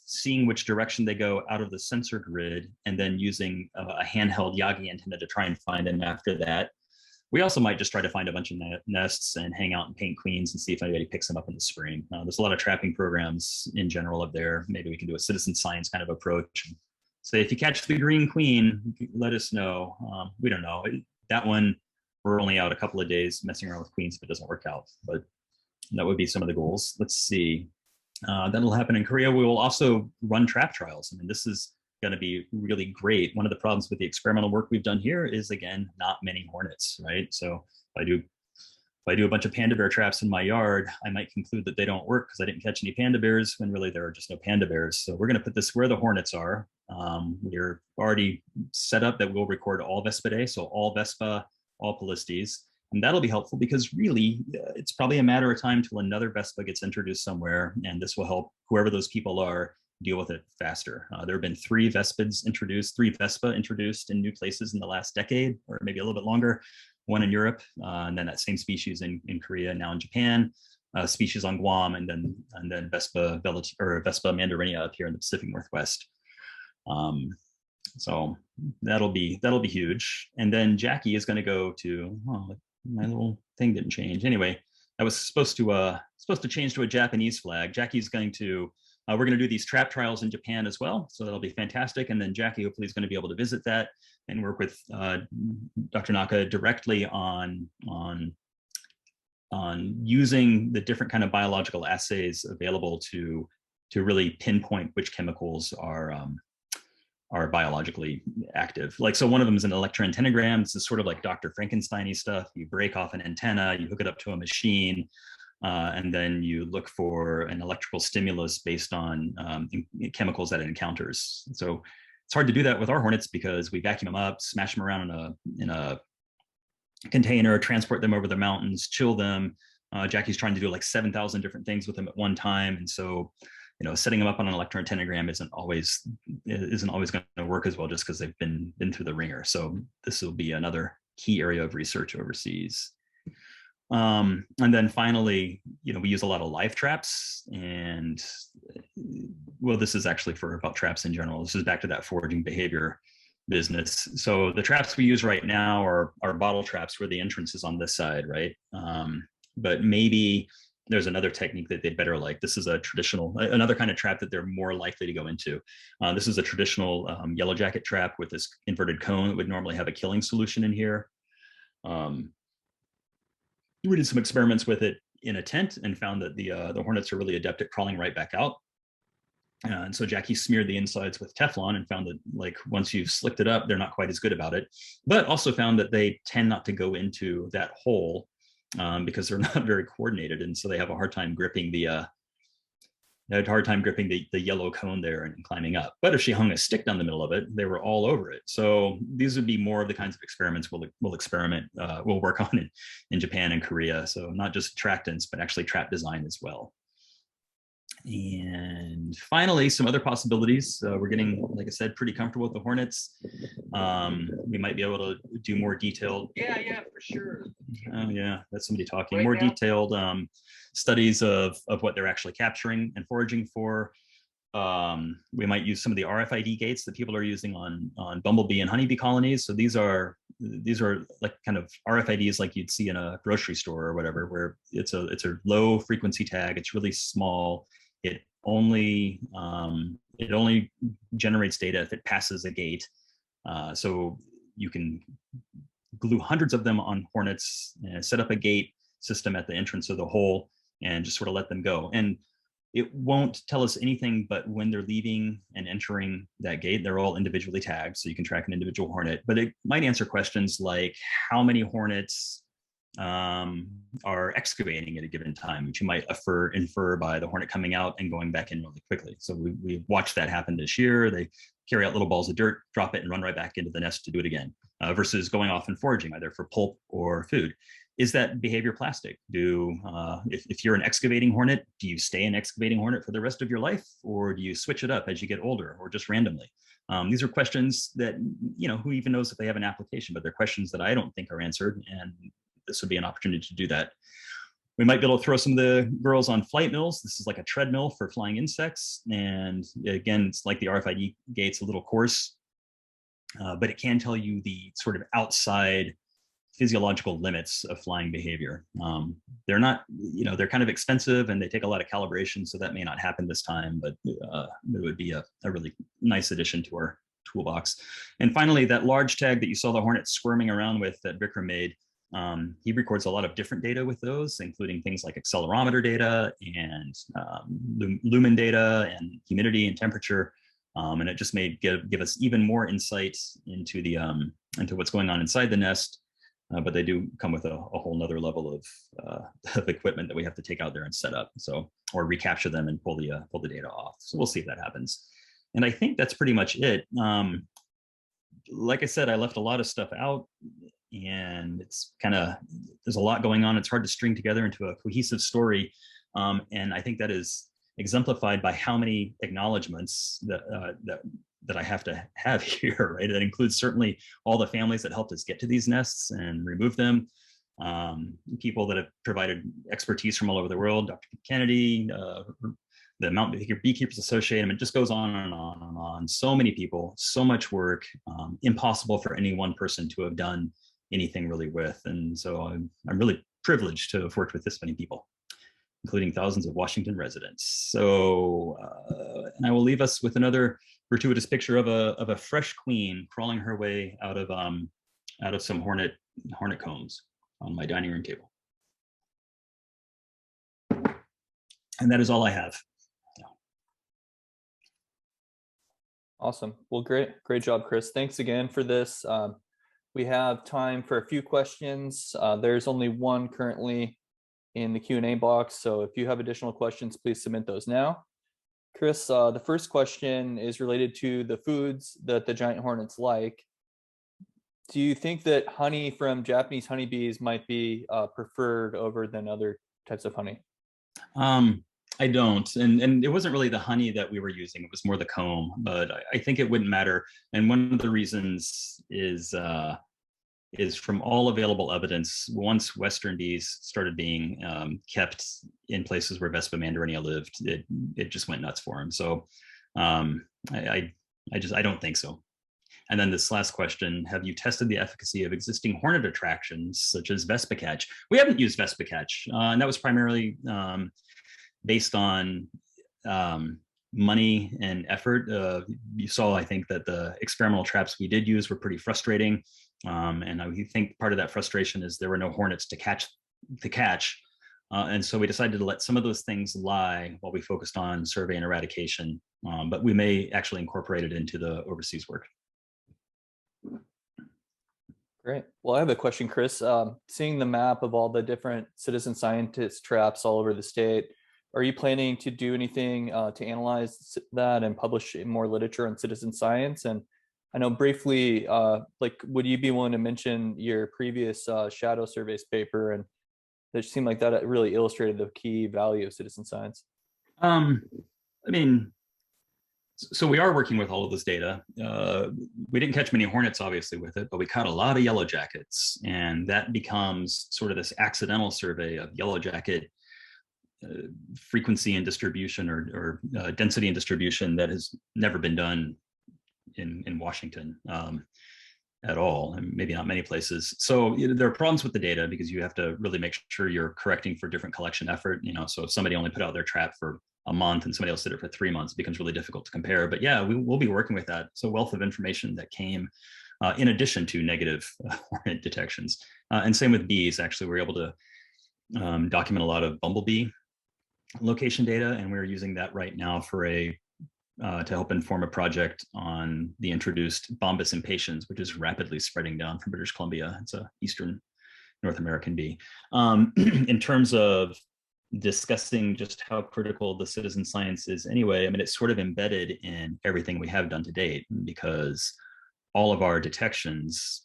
seeing which direction they go out of the sensor grid, and then using a handheld Yagi antenna to try and find them after that. We also might just try to find a bunch of nests and hang out and paint queens and see if anybody picks them up in the spring. There's a lot of trapping programs in general up there. Maybe we can do a citizen science kind of approach. Say, if you catch the green queen, let us know. We don't know. That one, we're only out a couple of days messing around with queens if it doesn't work out. But that would be some of the goals. Let's see. That'll happen in Korea. We will also run trap trials. I mean, this is going to be really great. One of the problems with the experimental work we've done here is, again, not many hornets, right? So if I do a bunch of panda bear traps in my yard, I might conclude that they don't work because I didn't catch any panda bears, when really there are just no panda bears. So we're going to put this where the hornets are. We're already set up that we'll record all Vespidae, so all Vespa, all Polistes. And that'll be helpful because really it's probably a matter of time till another Vespa gets introduced somewhere, and this will help whoever those people are deal with it faster. There have been 3 Vespa introduced in new places in the last decade, or maybe a little bit longer. One in Europe, and then that same species in Korea, now in Japan, species on Guam, and then Vespa mandarinia up here in the Pacific Northwest. So that'll be huge. And then Jackie is going to go to, oh, my little thing didn't change. Anyway, I was supposed to change to a Japanese flag. Jackie's going to, we're going to do these trap trials in Japan as well. So that'll be fantastic. And then Jackie hopefully is going to be able to visit that and work with Dr. Naka directly on using the different kind of biological assays available to really pinpoint which chemicals are biologically active. Like, so one of them is an electroantennogram. This is sort of like Dr. Frankenstein-y stuff. You break off an antenna, you hook it up to a machine, and then you look for an electrical stimulus based on chemicals that it encounters. So it's hard to do that with our hornets because we vacuum them up, smash them around in a container, transport them over the mountains, chill them. Jackie's trying to do like 7,000 different things with them at one time, and so setting them up on an electroantennogram isn't always going to work as well, just because they've been through the ringer. So this will be another key area of research overseas. And then finally, we use a lot of live traps, and well, this is actually about traps in general. This is back to that foraging behavior business. So the traps we use right now are bottle traps where the entrance is on this side, right? But maybe there's another technique that they'd better like. This is another kind of trap that they're more likely to go into. This is a traditional yellow jacket trap with this inverted cone that would normally have a killing solution in here. We did some experiments with it in a tent and found that the hornets are really adept at crawling right back out. And so Jackie smeared the insides with Teflon and found that, like, once you've slicked it up, they're not quite as good about it, but also found that they tend not to go into that hole because they're not very coordinated. And so they have a hard time gripping the yellow cone there and climbing up. But if she hung a stick down the middle of it, they were all over it. So these would be more of the kinds of experiments we'll work on in Japan and Korea. So not just attractants, but actually trap design as well. And finally, some other possibilities. We're getting, like I said, pretty comfortable with the hornets. We might be able to do more detailed. Yeah, for sure. Oh yeah, that's somebody talking. Right More now? detailed studies of what they're actually capturing and foraging for. We might use some of the RFID gates that people are using on bumblebee and honeybee colonies. So these are like kind of RFIDs like you'd see in a grocery store or whatever, where it's a low frequency tag. It's really small. It only generates data if it passes a gate. So you can glue hundreds of them on hornets and set up a gate system at the entrance of the hole and just sort of let them go. And it won't tell us anything but when they're leaving and entering that gate. They're all individually tagged, so you can track an individual hornet. But it might answer questions like how many hornets are excavating at a given time, which you might infer by the hornet coming out and going back in really quickly. So we watched that happen this year. They carry out little balls of dirt, drop it, and run right back into the nest to do it again, versus going off and foraging either for pulp or food. Is that behavior plastic? If you're an excavating hornet, do you stay an excavating hornet for the rest of your life, or do you switch it up as you get older, or just randomly? These are questions that, who even knows if they have an application, but they're questions that I don't think are answered, and this would be an opportunity to do that. We might be able to throw some of the girls on flight mills. This is like a treadmill for flying insects. And again, it's like the RFID gates, a little coarse, but it can tell you the sort of outside physiological limits of flying behavior. They're not, they're kind of expensive and they take a lot of calibration, so that may not happen this time, but it would be a really nice addition to our toolbox. And finally, that large tag that you saw the hornet squirming around with that Vikram made, he records a lot of different data with those, including things like accelerometer data and lumen data and humidity and temperature. And it just may give us even more insight into into what's going on inside the nest. But they do come with a whole nother level of equipment that we have to take out there and set up, or recapture them and pull the data off. So we'll see if that happens. And I think that's pretty much it. Like I said, I left a lot of stuff out, and it's there's a lot going on. It's hard to string together into a cohesive story. And I think that is exemplified by how many acknowledgements that I have to have here, right? That includes certainly all the families that helped us get to these nests and remove them, people that have provided expertise from all over the world, Dr. Kennedy, the Mountain Beekeepers Association. It just goes on and on and on. So many people, so much work, impossible for any one person to have done anything really with. And so I'm really privileged to have worked with this many people, including thousands of Washington residents. So, and I will leave us with another gratuitous picture of a fresh queen crawling her way out of some hornet combs on my dining room table. And that is all I have. Awesome. Well, great job, Chris. Thanks again for this. We have time for a few questions. There's only one currently in the Q&A box, so if you have additional questions, please submit those now. Chris, the first question is related to the foods that the giant hornets like. Do you think that honey from Japanese honeybees might be preferred over than other types of honey? I don't, and it wasn't really the honey that we were using, it was more the comb, but I think it wouldn't matter. And one of the reasons is is from all available evidence, once Western bees started being kept in places where Vespa mandarinia lived, it just went nuts for them. So I don't think so. And then this last question, have you tested the efficacy of existing hornet attractions such as Vespa Catch? We haven't used Vespa Catch, and that was primarily based on money and effort. You saw, I think, that the experimental traps we did use were pretty frustrating. And I think part of that frustration is there were no hornets to catch. And so we decided to let some of those things lie while we focused on survey and eradication. But we may actually incorporate it into the overseas work. Great. Well, I have a question, Chris. Seeing the map of all the different citizen scientist traps all over the state, are you planning to do anything to analyze that and publish more literature on citizen science? And I know briefly, would you be willing to mention your previous shadow surveys paper? And it seemed like that really illustrated the key value of citizen science. So we are working with all of this data. We didn't catch many hornets, obviously, with it, but we caught a lot of yellow jackets, and that becomes sort of this accidental survey of yellow jacket frequency and distribution, or density and distribution, that has never been done in Washington at all, and maybe not many places. So there are problems with the data because you have to really make sure you're correcting for different collection effort. So if somebody only put out their trap for a month and somebody else did it for 3 months, it becomes really difficult to compare. But yeah, we'll be working with that. It's a wealth of information that came in addition to negative hornet detections. And same with bees. Actually, we're able to document a lot of bumblebee location data, and we're using that right now for to help inform a project on the introduced Bombus impatiens, which is rapidly spreading down from British Columbia. It's a Eastern North American bee. In terms of discussing just how critical the citizen science is anyway, it's sort of embedded in everything we have done to date, because all of our detections,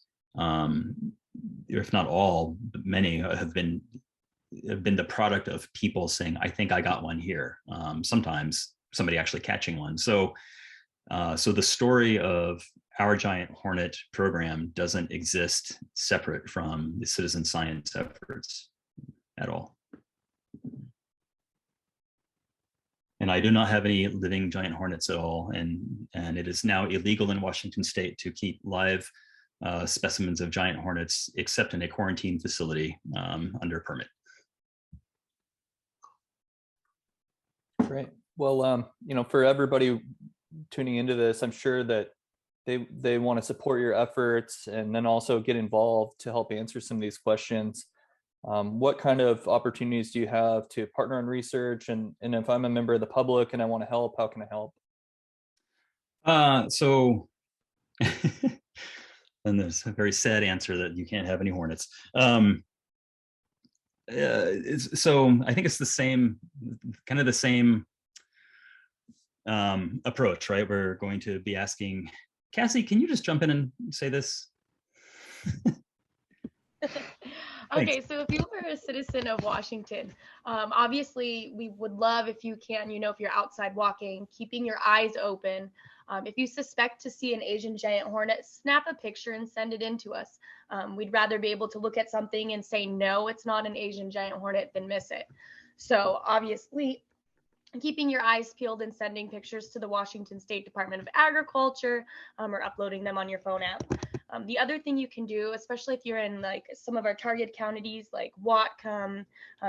if not all, but many, have been the product of people saying, I think I got one here. Sometimes somebody actually catching one. So the story of our giant hornet program doesn't exist separate from the citizen science efforts at all. And I do not have any living giant hornets at all. And it is now illegal in Washington state to keep live specimens of giant hornets, except in a quarantine facility under a permit. Great. Well, for everybody tuning into this, I'm sure that they want to support your efforts and then also get involved to help answer some of these questions. What kind of opportunities do you have to partner on research? And if I'm a member of the public and I want to help, how can I help? And there's a very sad answer that you can't have any hornets. So I think it's the same approach, right? We're going to be asking, Cassie, can you just jump in and say this? Okay, so if you are a citizen of Washington, obviously we would love if you can, if you're outside walking, keeping your eyes open. If you suspect to see an Asian giant hornet, snap a picture and send it in to us. We'd rather be able to look at something and say, no, it's not an Asian giant hornet, than miss it. So obviously, keeping your eyes peeled and sending pictures to the Washington State Department of Agriculture, or uploading them on your phone app. The other thing you can do, especially if you're in some of our target counties like Whatcom,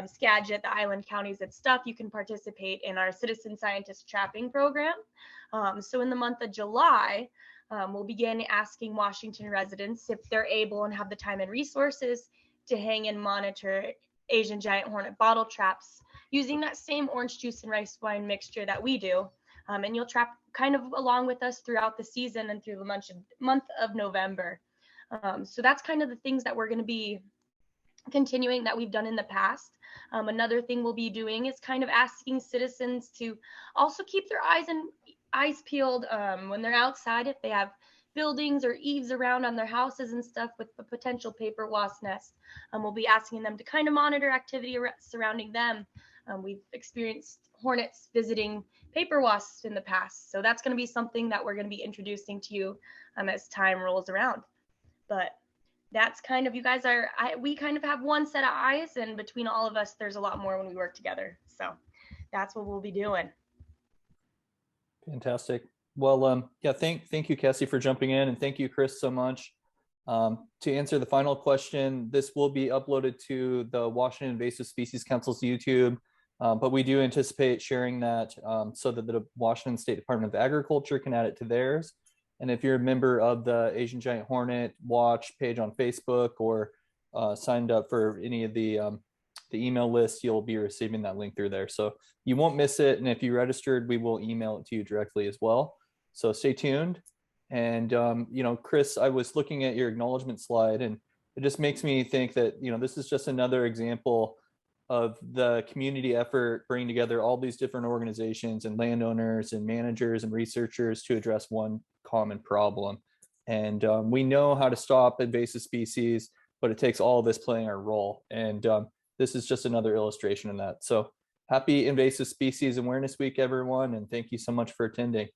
Skagit, the island counties and stuff, you can participate in our citizen scientist trapping program. So in the month of July, we'll begin asking Washington residents if they're able and have the time and resources to hang and monitor Asian giant hornet bottle traps using that same orange juice and rice wine mixture that we do. And you'll trap kind of along with us throughout the season and through the month of November. So that's kind of the things that we're going to be continuing that we've done in the past. Another thing we'll be doing is kind of asking citizens to also keep their eyes peeled when they're outside, if they have buildings or eaves around on their houses and stuff with the potential paper wasp nest. We'll be asking them to kind of monitor activity surrounding them. We've experienced hornets visiting paper wasps in the past, so that's going to be something that we're going to be introducing to you as time rolls around. But that's kind of, you guys are, we kind of have one set of eyes, and between all of us, there's a lot more when we work together. So that's what we'll be doing. Fantastic. Well, yeah, thank you, Cassie, for jumping in, and thank you, Chris, so much. To answer the final question, this will be uploaded to the Washington Invasive Species Council's YouTube, but we do anticipate sharing that so that the Washington State Department of Agriculture can add it to theirs. And if you're a member of the Asian Giant Hornet Watch page on Facebook, or signed up for any of the email list, you'll be receiving that link through there. So you won't miss it. And if you registered, we will email it to you directly as well. So stay tuned. And, you know, Chris, I was looking at your acknowledgement slide, and it just makes me think that, you know, this is just another example of the community effort bringing together all these different organizations and landowners and managers and researchers to address one common problem. And we know how to stop invasive species, but it takes all of this playing our role. And this is just another illustration of that. So happy Invasive Species Awareness Week, everyone. And thank you so much for attending.